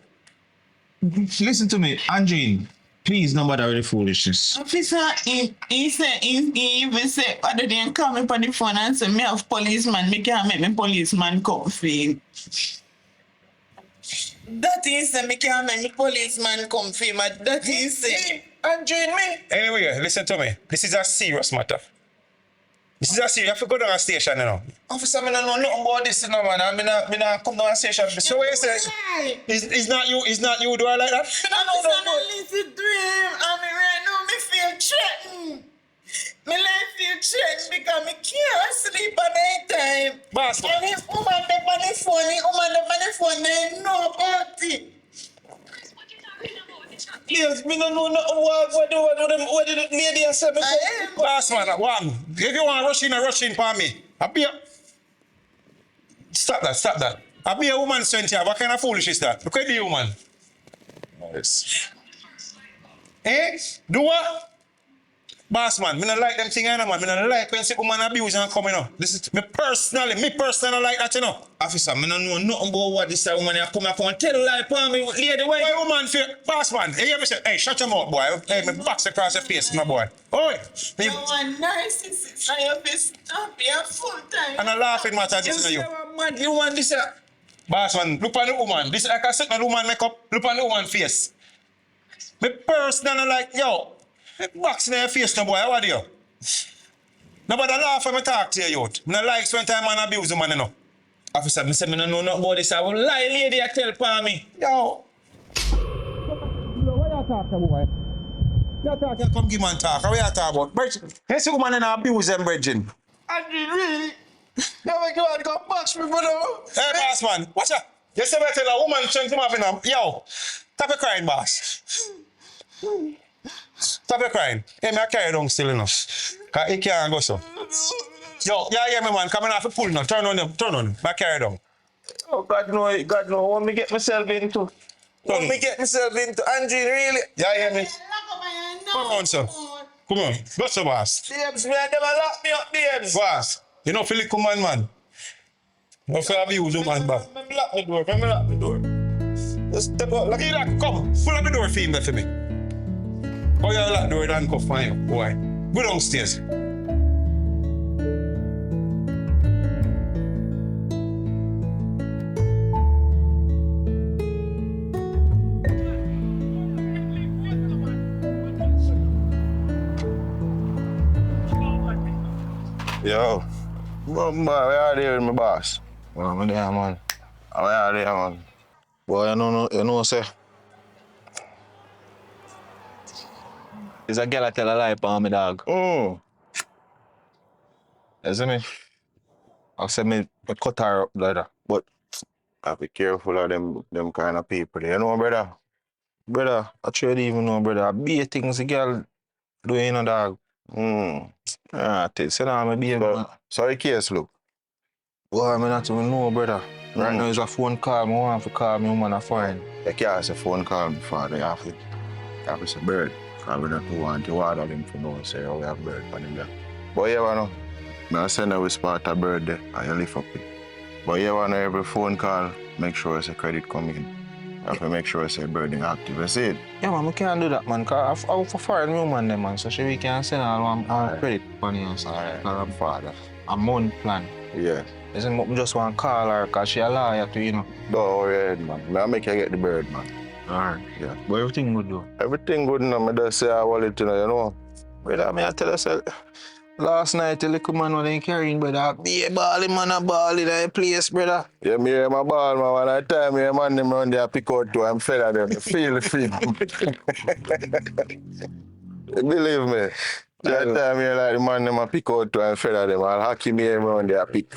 Listen to me, Angie. Please, no matter the foolishness. Officer, he said, he even said, other than call me on the phone and say, me have policeman, me can't make me policeman come for him. That is say, me can't make me policeman come for him, but that is say. Angie, me. Anyway, listen to me. This is a serious matter. This is a serious. You have to go down a station, you know. Officer, I don't know nothing about this, no man. I not come down and station. So what you say? It's not you do it like that? I listen to him, and me right now, me feel threatened. My life feel threatened because me can't sleep at night time. Boss man. And if woman dey on the phone, they know about it. Yes, me don't know nothing what do the lady say. Boss man, one. If you want to rush in for me. I be a... Stop that. I be a woman sent here. What kind of foolish is that? Look at the woman. Yes. Eh? Do what? Boss man, me not like them thing, man. Me not like when see woman abuse and coming up. This is me personally like that, you know. Officer, I don't know nothing about what this woman come up and tell lie upon me, lady. Why woman feel? Boss man, hey, you say, hey, shut your mouth, boy. Hey, me box across your face, my boy. Oi. You want narcissist, and you be stop here full time. And I laughing matter this to you. Man, you want this? Boss man, look on the woman. This I can set the woman makeup. Look on the woman face. Me personally like, yo, box in your face, no boy. How are you? Nobody laugh when I talk to you, youth. Me not like spend time man abuse woman, you know. Officer, I say I don't know nothing about this. I will lie, lady. I tell upon me. Yo. What you talk about, boy? You talk, you come give man talk. What you talk about? Bridget, you see woman in abuse them, Bridget. Angie, really? Now we go and go box me, brother. Hey, boss man, watch out. You say I tell a woman strength him up in a... Yo, stop your crying, boss. Stop your crying. Hey, me I carry down still enough. Because he can't go so. Yo, yeah, me man, come in off the pull now. Turn on. I carry down. Oh, God no, what me get myself into? Angie, really? Yeah, me. Come on, sir. Come on. Go so, boss. Babes, me I never lock me up, babes. Boss, you know, Philip command, man. No for abuse, man, back. Let me lock the door. Just step out. Look at that, come. Pull up the door for him there for me. Oh, you lock the door and cuff for you, boy. Go downstairs. Yo. Boy, we are there with my boss. Well, I'm there, man. We are there, man. Boy, you know, say. Is a girl I tell a lie upon me, dog. Mm. You see me? I said me cut her up, brother. But I be careful of them kind of people. You know, brother? brother, I truly even know, brother. I be things the girl doing, you know, dog. Mm. Ah, say now, me be So the case look. boy, I not even know, brother. Right now is a phone call. I want to call me woman a friend. You can't say phone call me father. You have to say bird. Because we don't want to order them to know, say, oh, we have bird for them there. But you know, I send her with spot a bird there, and you lift up it. But you want every phone call, make sure it's a credit come in. You have to make sure it's a bird active. You see it? Yeah, man, we can't do that, man. Because I for foreign woman, them, man. So we can send our credit money and stuff. Alright, father. A month plan. Yeah. Isn't what we just want to call her because she a liar to, you know. Don't worry, man. I'll make you get the bird, man. Alright. Yeah. But everything good, though. Everything good now. I just say I want it to know, you know. Brother, I tell you, last night the little man was carrying, brother. Be a bally man, a ball in the place, brother. Yeah, me hear my ball, man. When I time me, man, them run there, pick out two, I'm fed of them. Feel the feel. Believe me. That time me like the man, them a pick out two, I'm fed of them. I'll hack him here around there, pick.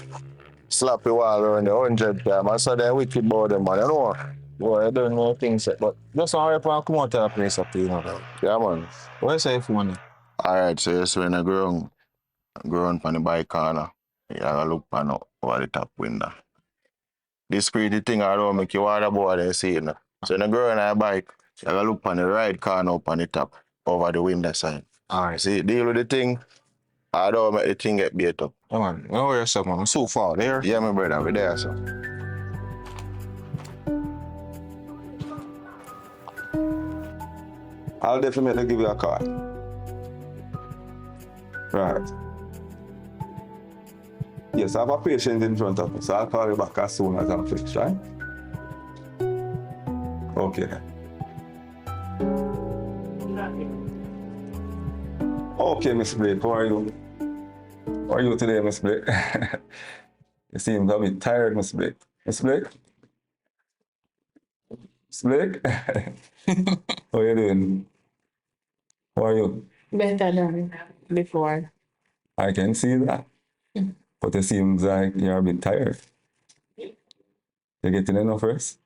Slap the wall around the 100 times. I saw them wicked about them, man. You know? Boy, I don't know things, but just want to come out to the place up to, you know. Yeah, man. What is your phone? Alright, so you see when I go on from the bike corner, you gotta look pan over the top window. This pretty thing around make you water board and see it now. So when I go on a bike, you gotta look on the right corner up on the top, over the window side. Alright. See, deal with the thing, I don't make the thing get beat up. Yeah, man. Don't worry yourself, man. I'm so far there. Yeah, my brother, we there, so. I'll definitely give you a call. Right. Yes, I have a patient in front of me, so I'll call you back as soon as I'm finished, right? Okay. Okay, Miss Blake, how are you? How are you today, Miss Blake? You seem a bit tired, Miss Blake. Miss Blake? Miss Blake? How are you doing? How are you? Better than before. I can see that. But it seems like you're a bit tired. You're getting enough rest?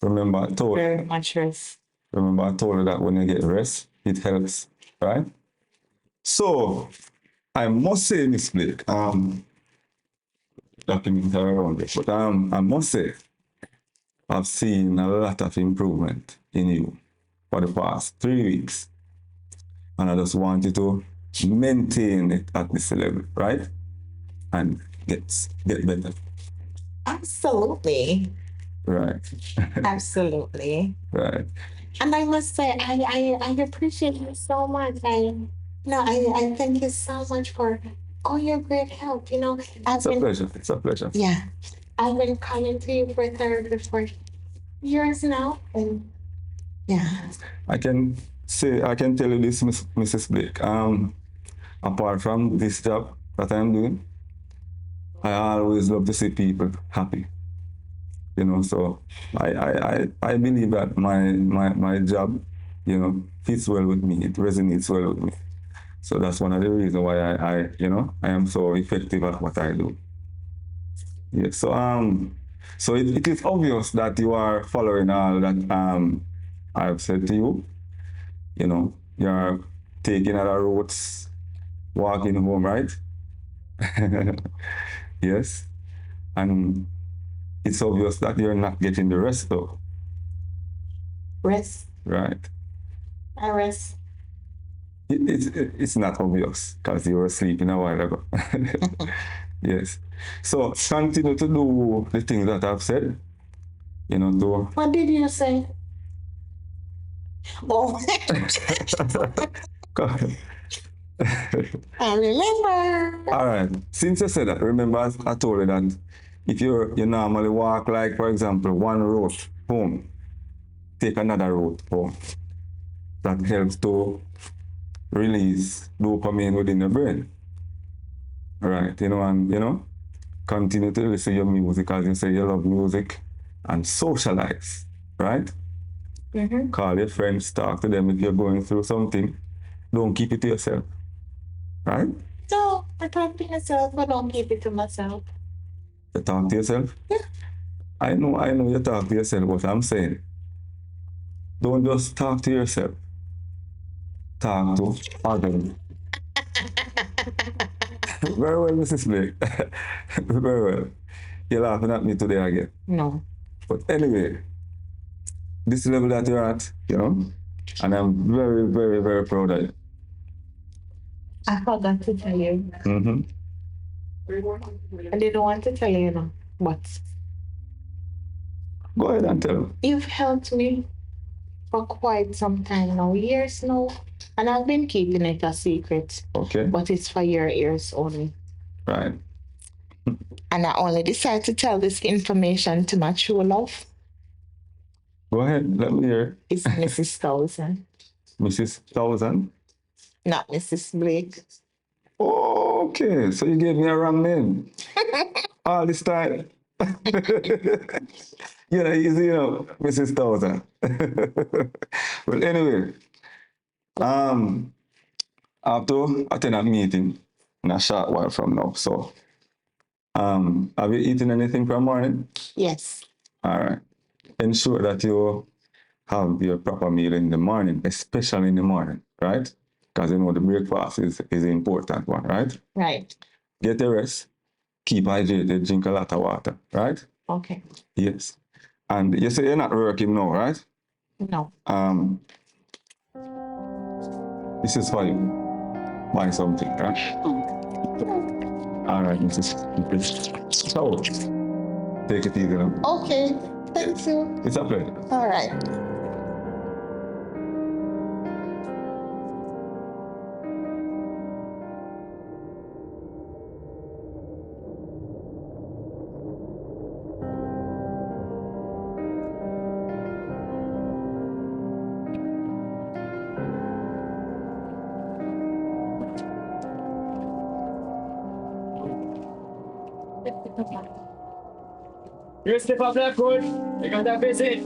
Remember I told Very much rest. Remember I told you that when you get rest, it helps, right? So, I must say, Miss Blake, document around it, but I must say, I've seen a lot of improvement in you for the past 3 weeks. And I just want you to maintain it at this level, right? And get better. Absolutely. Right. Absolutely. Right. And I must say, I appreciate you so much. I thank you so much for all your great help. You know, It's a pleasure. It's a pleasure. Yeah. I've been coming to you for therapy for years now. And yeah. I can tell you this, Mrs. Blake. Apart from this job that I'm doing, I always love to see people happy. You know, so I believe that my job, you know, fits well with me. It resonates well with me. So that's one of the reasons why I am so effective at what I do. Yeah. So it is obvious that you are following all that I've said to you. You know, you're taking other roads, walking home, right? Yes. And it's obvious that you're not getting the rest though. Rest. Right. I rest. It's not obvious because you were sleeping a while ago. Yes. So continue to do the things that I've said. You know, do. What did you say? Oh. I remember. All right. Since you said that, remember I told you that if you normally walk, like, for example, one road home, take another road home. That helps to release dopamine within the brain. right? And continue to listen to your music, as you say you love music, and socialize, right? Mm-hmm. Call your friends, talk to them if you're going through something. Don't keep it to yourself, right? No, I talk to myself, but don't keep it to myself. You talk to yourself. Yeah. I know you talk to yourself, but I'm saying, don't just talk to yourself. Talk to others. Very well, Mrs. Blake. Very well. You're laughing at me today again. No. But anyway, this level that you're at, and I'm very, very, very proud of you. I forgot to tell you. Mm-hmm. I didn't want to tell you, but Go ahead and tell me. you've helped me for quite some time now, years now, and I've been keeping it a secret. Okay. But it's for your ears only. Right. And I only decided to tell this information to my true love. Go ahead, let me hear. It's Mrs. Thousand. Mrs. Thousand? Not Mrs. Blake. Okay, so you gave me a wrong name. All this time. Easy, Mrs. Thousand. Well, anyway, I have to attend a meeting in a short while from now. So, have you eaten anything from morning? Yes. All right. Ensure that you have your proper meal in the morning, especially in the morning, right? Because the breakfast is the important one, right? Right. Get a rest, keep hydrated, drink a lot of water, right? Okay. Yes. And you say you're not working now, right? No. This is for you. Buy something, right? All right, Mrs. So, take it easy now. Okay. Thank you. It's a pleasure. All right. You step up left foot. You got that visit.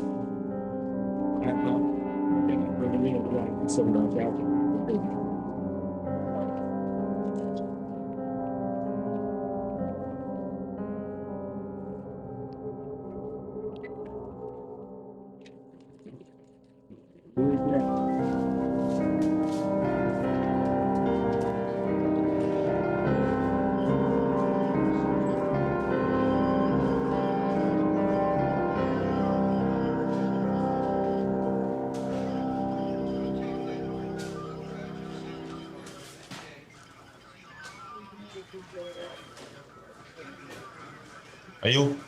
Are you?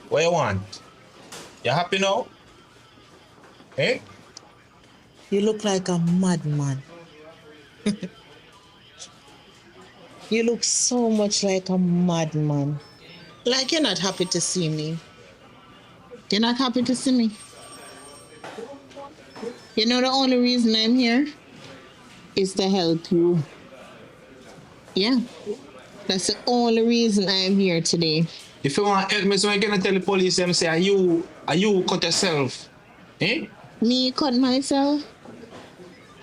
What you want? You happy now? Eh? You look like a madman. You look so much like a madman. Like you're not happy to see me. You're not happy to see me. You know the only reason I'm here is to help you. Yeah. That's the only reason I'm here today. If you want help me, so I'm gonna tell the police them say, are you cut yourself? Eh? Me cut myself?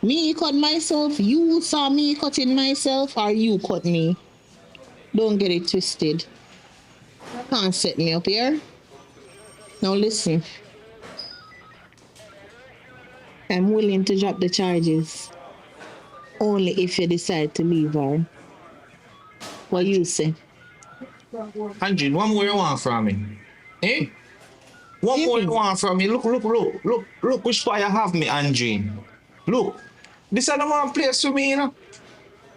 Me cut myself? You saw me cutting myself or you cut me? Don't get it twisted. Can't set me up here. Now listen. I'm willing to drop the charges. Only if you decide to leave her. What you say? Angie, one more you want from me? Eh? One more you want from me? Look which fire you have me, Angie. Look. This is the one place for me,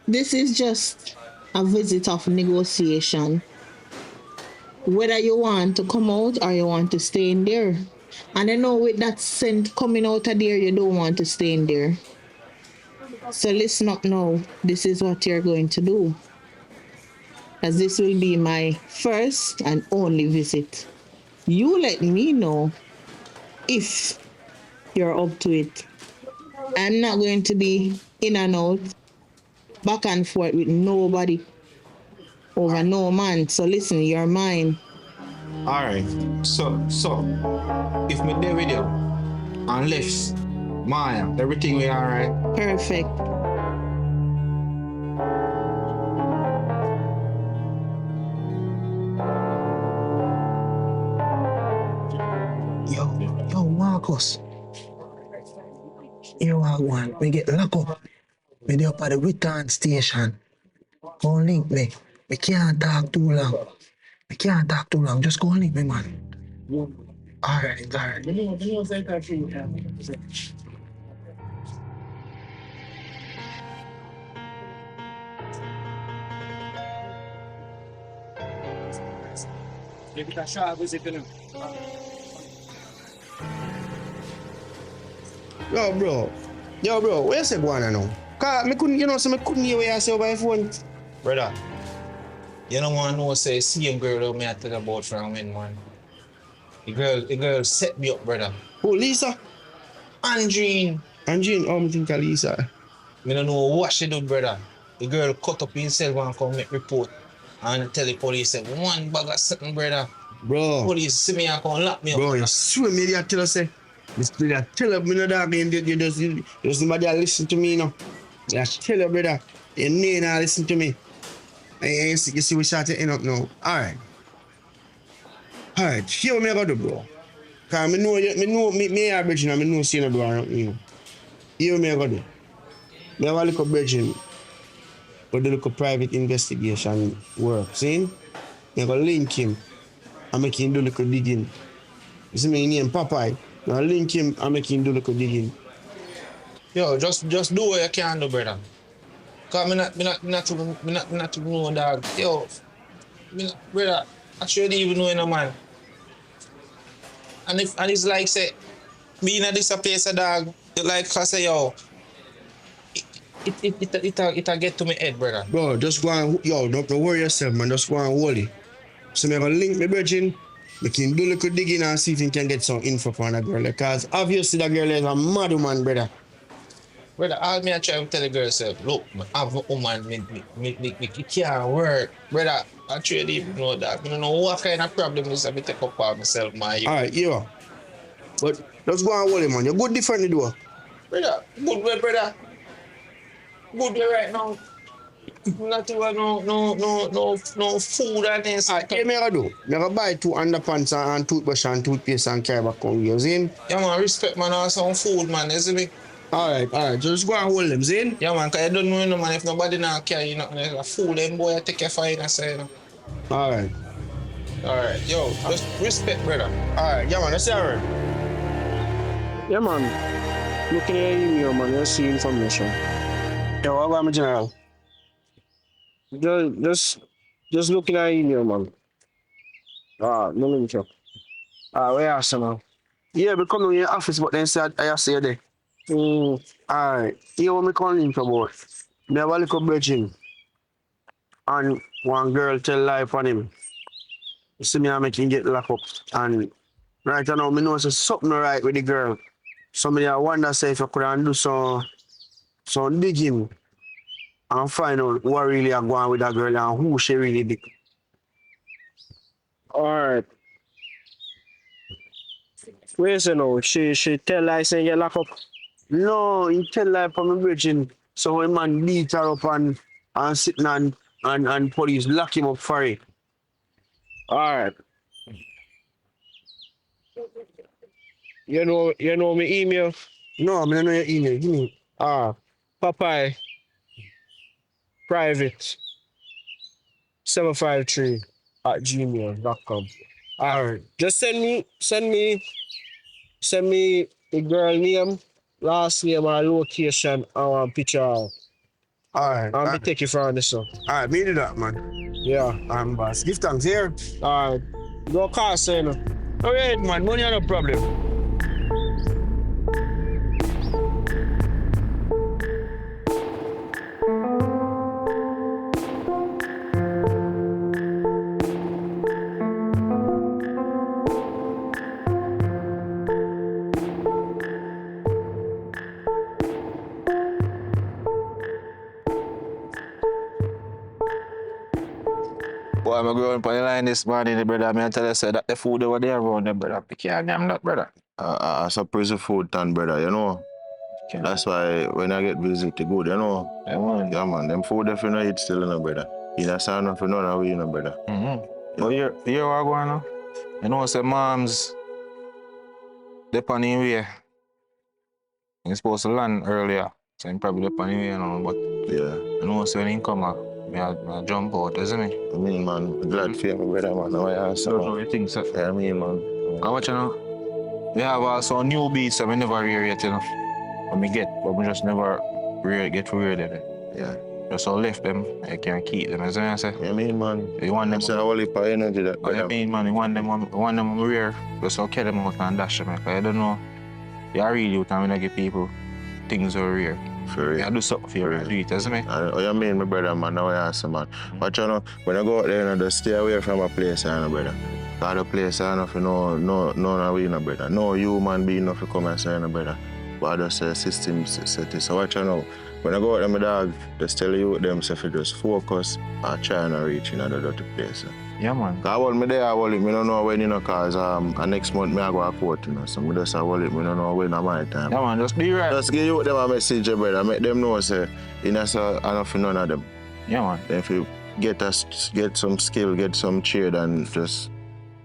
This is just a visit of negotiation. Whether you want to come out or you want to stay in there. And I know with that scent coming out of there, you don't want to stay in there. So listen up now. This is what you're going to do. As this will be my first and only visit. You let me know if you're up to it. I'm not going to be in and out, back and forth with nobody over no man. So listen, you're mine. Alright. So if me there with you, unless Maya, everything we alright. Perfect. Yo, Marcus. You are one. We get locked up. We dey up at the return station. Go link me. We can't talk too long. Just go link me, man. Alright. Yo, bro, where you say go on now? Cause me couldn't hear what you say over your phone. Brother, you don't want to know say same girl that me I tell about from when, man. The girl set me up, brother. Who, Lisa? Andrine. I think of Lisa. Me don't know what she do, brother. The girl cut up himself and come make report. And tell the police say one bag of something, brother. Bro. Police see me and come lock me up. Bro, you swear me they tell us say. They tell her me no dog, you just somebody listen to me now. I tell her, brother, you need to listen to me. And you see we start to end up now. Alright, here what me gonna do, bro. Cause me a virgin and me know see no do around me. Here what me gonna do. Me have a little virgin, but do a little private investigation work. See? Me gonna link him and make him do a little digging. You see me name Popeye. Now link him and make him do a little digging. Yo, just do what you can do, brother. Cause me not to know, dog. Yo, brother, I should even know no man. And it's like say, being at this place, dog, like I say, yo, it get to me head, brother. Bro, just go and, don't worry yourself, man. Just go and hold it. So me gonna link my virgin, we can do a little digging and see if we can get some info from that girl. Because obviously that girl is a mad woman, brother. Brother, all me I try to tell the girl say, look, I have a woman, it can't work. Brother, I truly even know that. I don't know what kind of problem is I take up for myself, man. Alright, yeah. But just go and hold it, man. You're good differently, though. Brother, good way, brother. Good way right now. Not even no food and things. Alright, what me gonna do? Me gonna buy 2 underpants and toothbrush and toothpaste and carry back home, you see? Yeah, man, respect, man, and some food, man, you see me? Alright, just go and hold them, see? Yeah, man, because I don't know, man, if nobody now carry nothing, a fool, them boy, I take your fine, I say, you know. Alright. Alright, yo, just respect, brother. Alright, yeah, man, that's alright. Yeah, man. Looking at your email, man, you see information. Yo, what about my general? Just looking at your email, man. No link up. Where are you now? Yeah, we come to your office, but then said I see you there. Alright. Here what me calling about. Me have a little virgin. And one girl tell lie on him. You see me I make him get locked up. And right now, me know there's something right with the girl. So me I wonder say if I could do some digging and find out what really are going on with that girl and who she really did. Alright. Where's you know? She tell lie saying get locked up? No, he tell lie for my virgin. So when man beat her up and sitting and police lock him up for it. Alright. You know my email? No, I don't know your email. Give me. Popeye private 753@gmail.com. Alright. Just send me the girl name, last name and location and a picture. Alright. I'll be taking from this one. Alright, me do that, man. Yeah. Boss. Give thanks here. Alright. Go call say no. Alright, man, money no problem. I'm going on the line this morning, brother. I tell you, say that the food over there around them, brother. Pick your damn nut, brother. It's a prison food ton, brother, you know. That's why when I get visit, it good, you know. Yeah, man. Them food if you know eat still, you know, brother. You know, sound of you know that way, you know, brother. Mm-hmm. But here what going on? You know, say moms, they on the way. He's supposed to land earlier. So he probably up on the way, you know, but yeah. You know, so when he come up, I jump out, isn't it? I mean, man, glad for you, brother, man. Now I ask That's what you think, sir. Yeah, I mean, man. How much, you know? We have also new beats that we never hear yet, you know. When we get, but we just never get to hear them. Yeah. Just so left them, I can't keep them, as I say. Yeah, I mean, man. You want them. It's a whole heap of energy that, I mean, man, you want them rare, just so carry them out and dash them. I don't know. You are really time when I give people things are rare. For real. You do something for your do it, isn't it? Oh, you mean, my brother, man? Now I ask you, man. But you know, when I go out there, you know, just stay away from a place, you know, brother. Because the place, you know, no, we, no, brother. No human being, no, to come and say, you know, brother. But I just say system set it. So watch you know. When I go out there, my dog, just tell you them, so if you just focus and try and reach in another dirty place. Yeah, man. Because I hold me there, I hold it. I don't know when, you know, because next month I go to court, you know. So I just hold it. I don't know when I'm my time. Yeah, man, just be right. Just give you them a message, brother. Make them know, say, you know, so enough none of them. Yeah, man. Then if you get some skill, get some trade, and just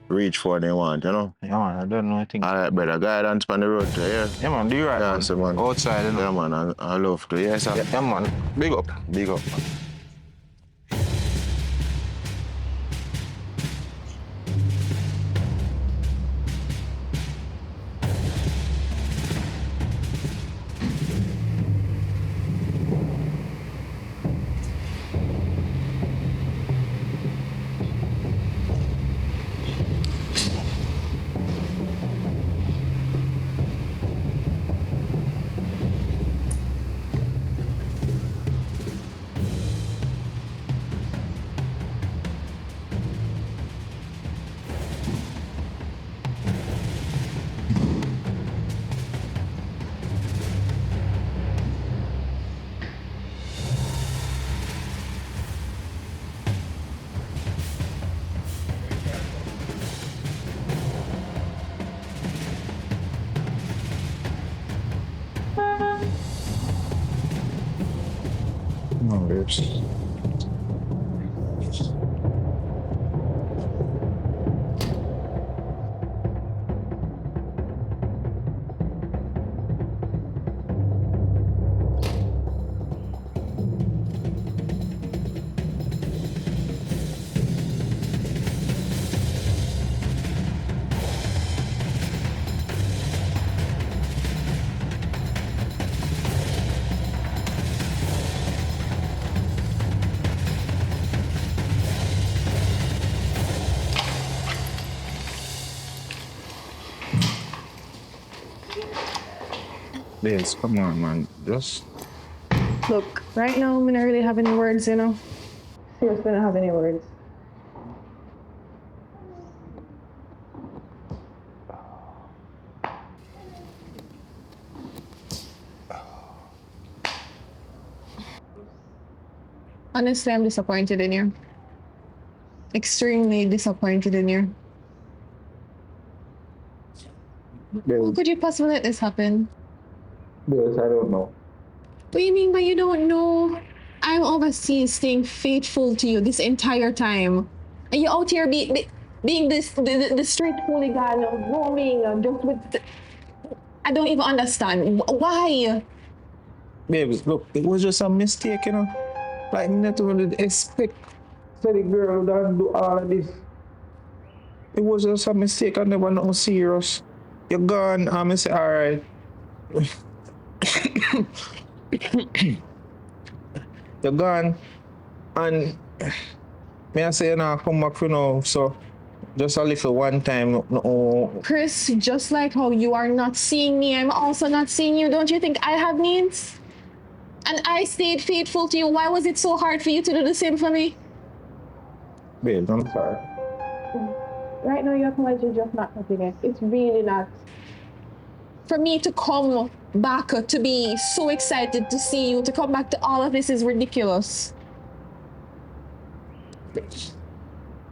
reach for what they want, you know? Yeah, man, I don't know anything. All right, brother. Guidance on the road, yeah? Yeah, man, do you right, yeah, man. So, man. Outside, you know? Yeah, man, I love to. Yes, sir. Yeah, man. Big up. Big up, man. No, babes. Babes, come on, man. Just... Look, right now, I don't really have any words, you know. Seriously, I don't have any words. Honestly, I'm disappointed in you. Extremely disappointed in you. How could you possibly let this happen? Babes, I don't know. What do you mean by you don't know? I'm overseas staying faithful to you this entire time. And you out here being the street hooligan, roaming, just with... I don't even understand. Why? Babes, look, it was just a mistake, you know. Like, not really expect that the girl that do all of this. It was just a mistake, I never nothing serious. You're gone, I say, all right. You're gone, and me I say, come back for now, so just a little one time. No. Chris, just like how you are not seeing me, I'm also not seeing you. Don't you think I have needs? And I stayed faithful to you. Why was it so hard for you to do the same for me? Babe, I'm sorry. Right now, your apology is just not happiness. It's really not. For me to come back, to be so excited to see you, to come back to all of this is ridiculous.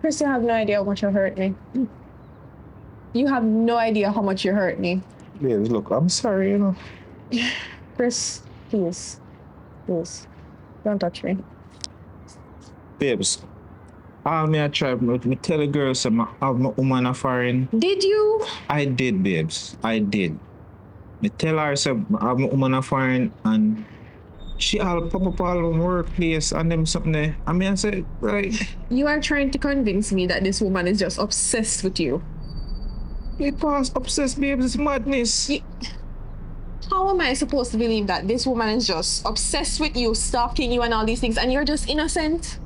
Chris, you have no idea how much you hurt me. You have no idea how much you hurt me. Babes, look, I'm sorry, you know. Chris, please. Please. Don't touch me. Babes, all me I try, me tell the girls I have my woman a foreign. Did you? I did, babes. I did. Me tell her say I have my woman a foreign and she all pop up all over my workplace and them something there. I mean I said, right. You are trying to convince me that this woman is just obsessed with you. It was obsessed, babes, it's madness. How am I supposed to believe that this woman is just obsessed with you, stalking you and all these things, and you're just innocent?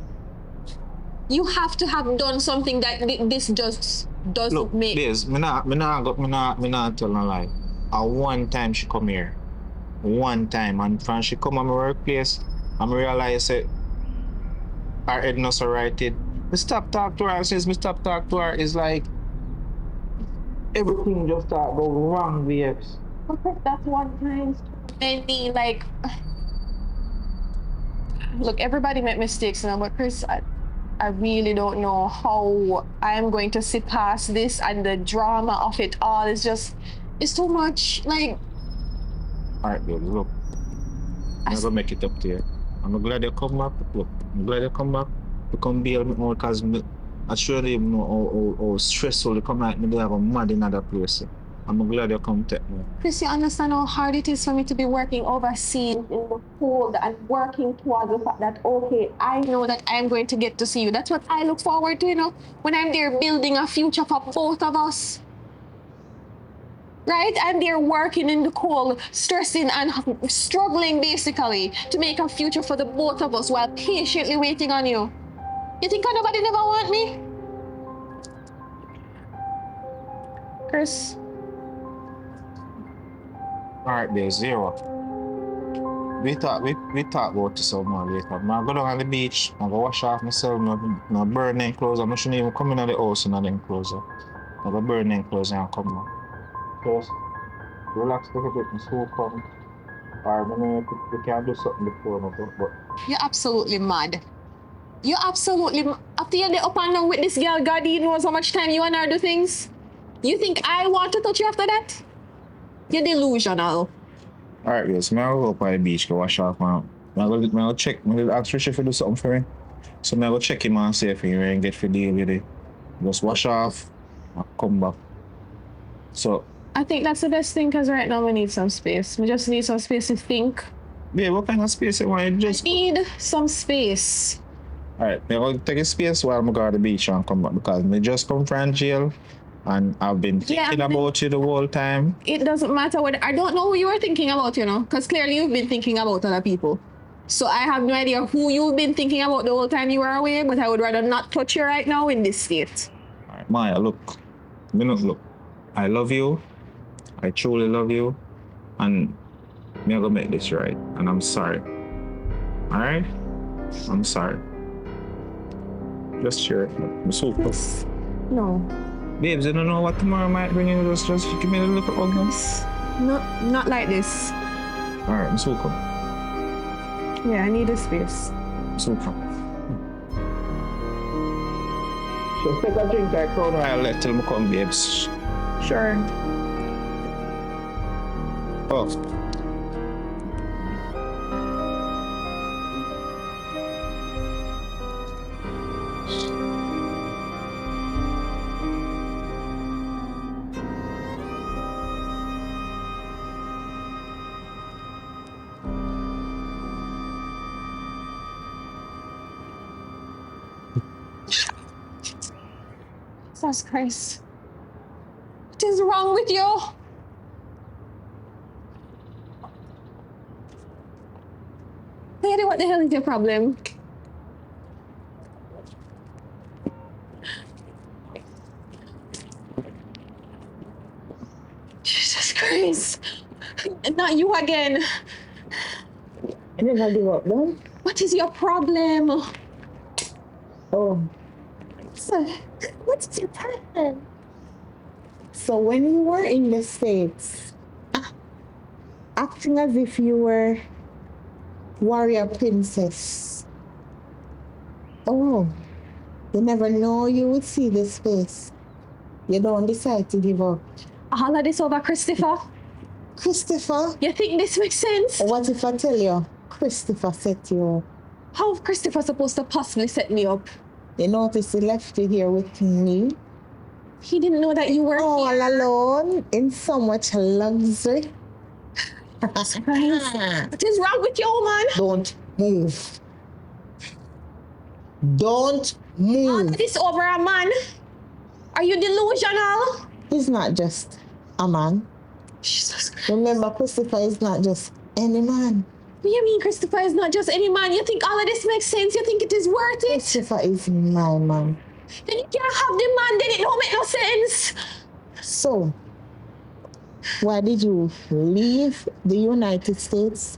You have to have done something that this just doesn't Look, make. babes, me not tell no lie. One time she come here. One time, and when she come on my workplace, I realize that her head not so righted. Me stop talk to her. Since me stop talk to her, it's like everything just start go wrong, babes. But that's one time. Many, like, look, everybody make mistakes now, but Chris, I really don't know how I'm going to sit past this, and the drama of it all is just, it's too much. Like, all right, babes, look, I'm gonna make it up to you. I'm glad you come back. Look, I'm glad you come back to come bail me out, because I surely know how stressful you come at me. They have a mad in other place. I'm glad you come take me. Chris, you understand how hard it is for me to be working overseas in the cold and working towards the fact that, okay, I know that I'm going to get to see you. That's what I look forward to, you know, when I'm there building a future for both of us. Right? I'm there working in the cold, stressing and struggling basically to make a future for the both of us while patiently waiting on you. You think nobody never want me? Chris? All right, there's zero. We talk about this some more later. I go down on the beach, I go wash off myself, no burn them clothes. I shouldn't even come in the house in them clothes. I go burn them clothes and come back. Just relax a little bit and so come. Or maybe we can do something before, but You're absolutely mad. You're absolutely after you're up and down with this girl, God knows how much time you and her do things. You think I want to touch you after that? You're delusional. alright, yes, I go up on the beach, go wash off, man. I go check, I ask Richard to do something for me. So I go check him and see if he ain't get for deal with it. Just wash off and come back. So I think that's the best thing, because right now we need some space. We just need some space to think. yeah, what kind of space you want? Just need some space. Alright, I'm going to take a space while I go to the beach and come back, because I just come from jail and I've been thinking about you the whole time. It doesn't matter what, I don't know who you are thinking about, you know, because clearly you've been thinking about other people. So I have no idea who you've been thinking about the whole time you were away, but I would rather not touch you right now in this state. Alright, Maya, look. Look. I love you. I truly love you. And I'm going to make this right. And I'm sorry. Alright? I'm sorry. Just share it. I'm so close. No. Babes, you don't know what tomorrow might bring you. Just give me a little ugliness. Not like this. Alright, I'm so cool. Yeah, I need a space. So cool. Just take a drink, I crown I'll let till me come, babes. Sure. Oh. Jesus Christ. What is wrong with you? Lady, what the hell is your problem? Jesus Christ. Not you again. I never give up, no? What is your problem? Oh. So, what is your problem? So when you were in the States, acting as if you were warrior princess. Oh. You never know you would see this face. You don't decide to give up. All of this over Christopher? Christopher? You think this makes sense? What if I tell you Christopher set you up? How is Christopher supposed to possibly set me up? You notice he left you here with me? He didn't know that you were all here. alone in so much luxury. What is wrong with you, man? Don't move. Don't move. All of this over a man? Are you delusional? He's not just a man. Jesus Christ. Remember, Christopher is not just any man. What do you mean Christopher is not just any man? You think all of this makes sense? You think it is worth it? Christopher is my man. Then you can't have the man, then it don't make no sense. So, why did you leave the United States,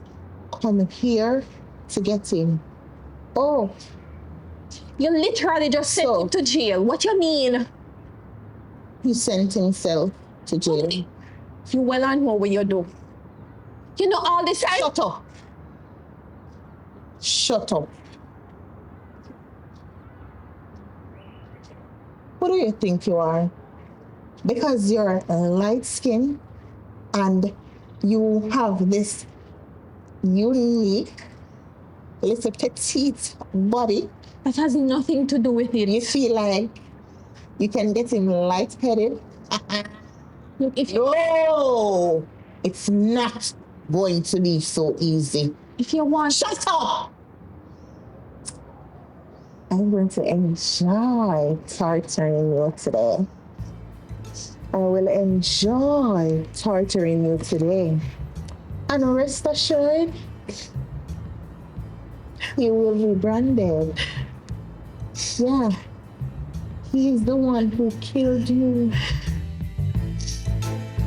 come here to get him? Oh. You literally just sent him to jail. What you mean? He sent himself to jail. You well and know what you do. You know all this time? Shut up. Shut up. Who do you think you are? Because you're light skinned and you have this unique little petite body. That has nothing to do with it. You feel like you can get him lightheaded? Look, if you... No! It's not going to be so easy. If you want... Shut up! I'm going to enjoy torturing you today. I will enjoy torturing you today. And rest assured, you will be branded. Yeah, he's the one who killed you.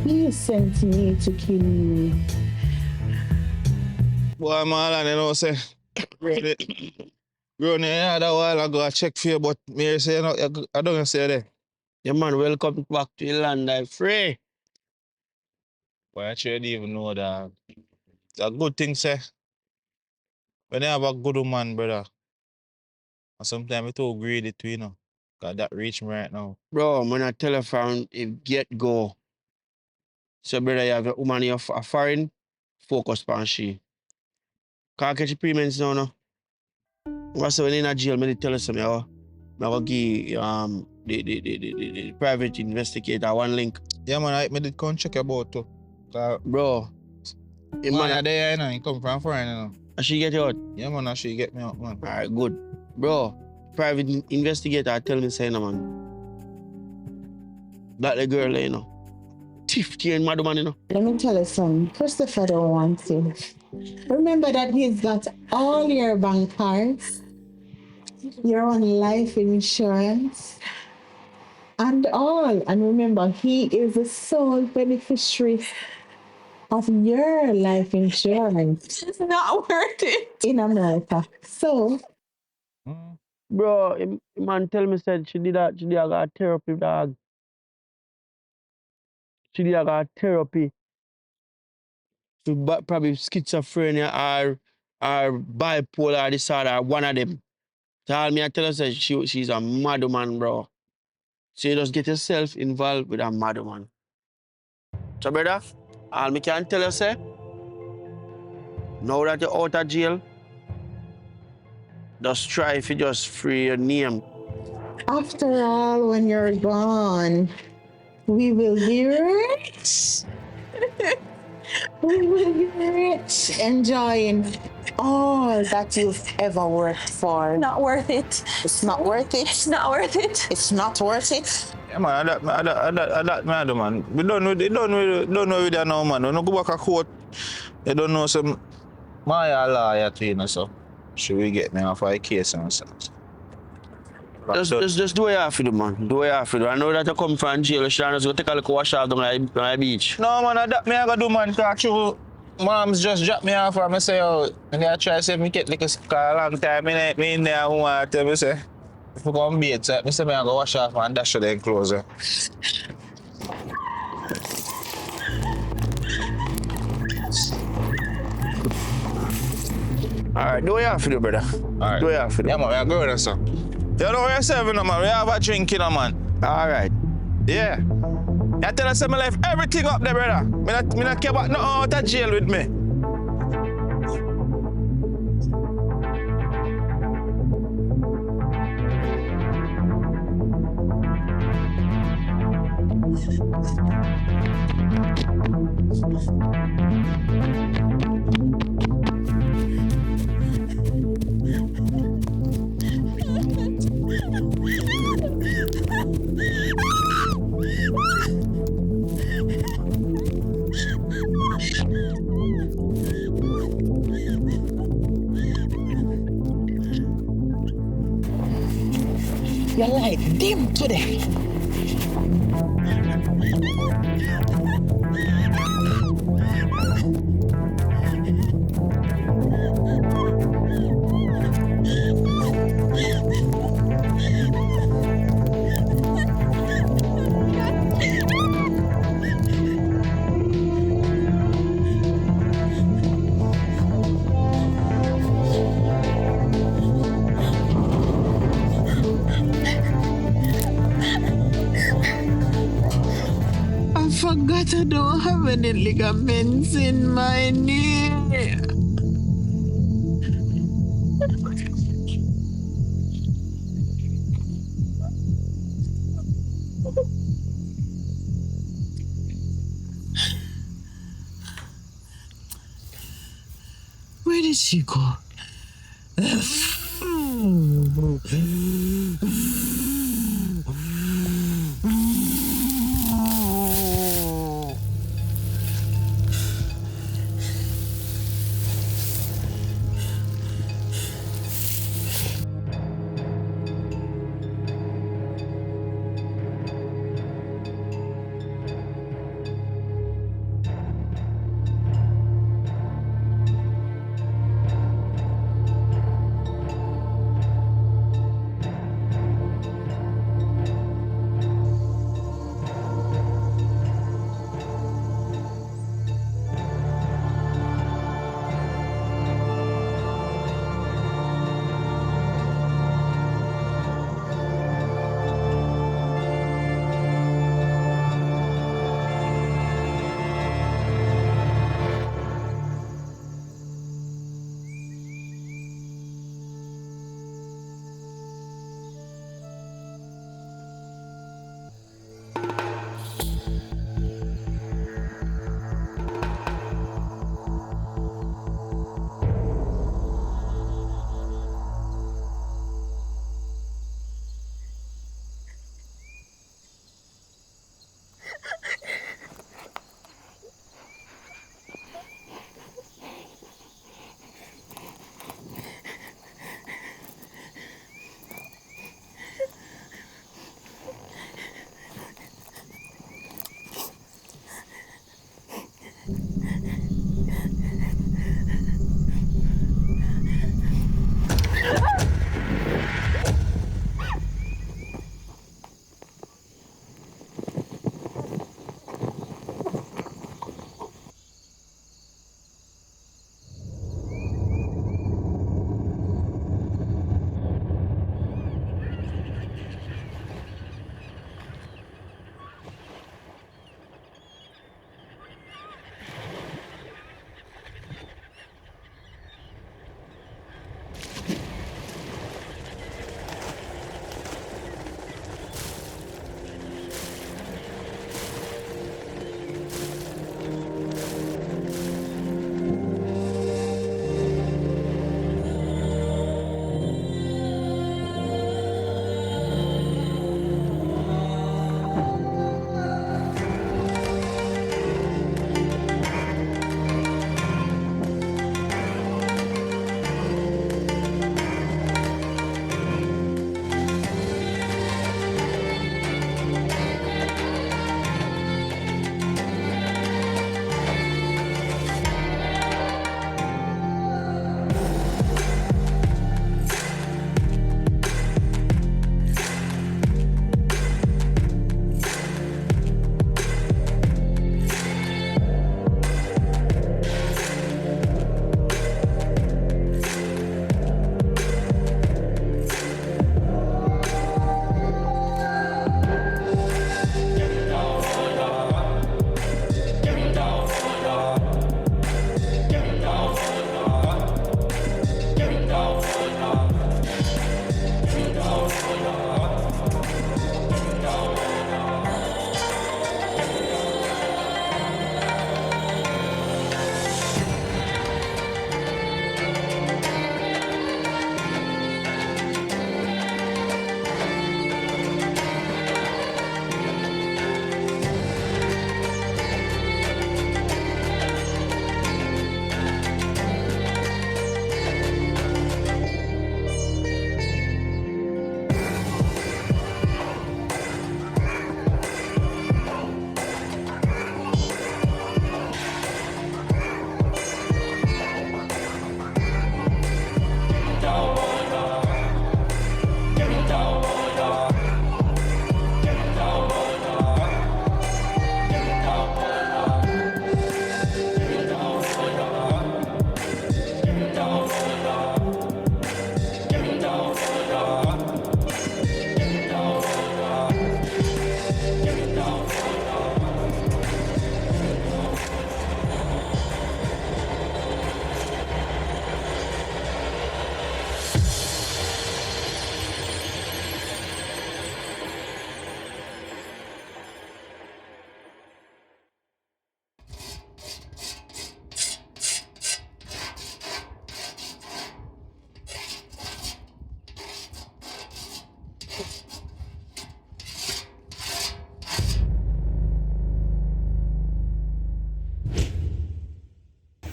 He sent me to kill you. Boy, man, you know, say, grown here a while ago, I check for you, but me say, no, I don't say that. Yeah, man, welcome back to the land, I'm free. Boy, I should even know that. It's a good thing, say. When you have a good woman, brother, and sometimes it's too greedy too, you know. Cause that reach me right now. Bro, when I tell you from if get go. So, brother, you have a woman in a foreign, focus on she. Can't catch the payments now, no? What's when in a jail, I tell you something, I will give the private investigator one link. Yeah, man, I did come check about too. Bro, man, there, you know, he come from foreign, you know. And she get you out? Yeah, man, and she get me out, man. Alright, good. Bro, private investigator tell me say, no, man. That the girl, you know. 15 mad man, you know. Let me tell you something. Christopher don't want you. Remember that he's got all your bank cards, your own life insurance, and all. And remember, he is the sole beneficiary of your life insurance. It's not worth it. In America. So, bro, man tell me said she did a therapy, dog. She did a therapy. Probably schizophrenia or bipolar disorder, one of them. Tell me, I tell her that she's a mad woman, bro. So you just get yourself involved with a mad woman. So, brother, all me can tell you, say, now that you're out of jail, just try if you just free your name. after all, when you're gone, we will be rich. We will be rich, enjoying all that you've ever worked for. Not worth it. It's not worth it. It's not worth it. It's not worth it. Yeah, man, that man. We don't know with that now, man. We don't go back a court. They don't know some my lawyer too, you know, so should we get me off our case and stuff. Just do what you have to do, man. Do what you have to do. I know that you come from jail, Sean, just go take a look wash off down on the beach. No, man, that me I gotta do, man, cause you mom's just dropped me off and I say, oh, and I try to say me get like a long time me in there who want to tell me say, if we come beat, so I say me I go wash off and dash the enclosure. Alright, do what you have to do, brother. Alright. Do what you have to do. Yeah, man, I'm going or something. You know yourself, you know, man. We have a drink, you know, man. All right. Yeah. I tell us, I left everything up there, brother. Me not care about no out of jail with me. Your light dim today. I forgot I don't have any ligaments in my knee. Where did she go?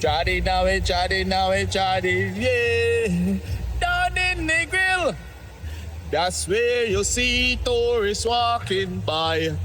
Chatty now, yeah. Down in the grill, that's where you see tourists walking by.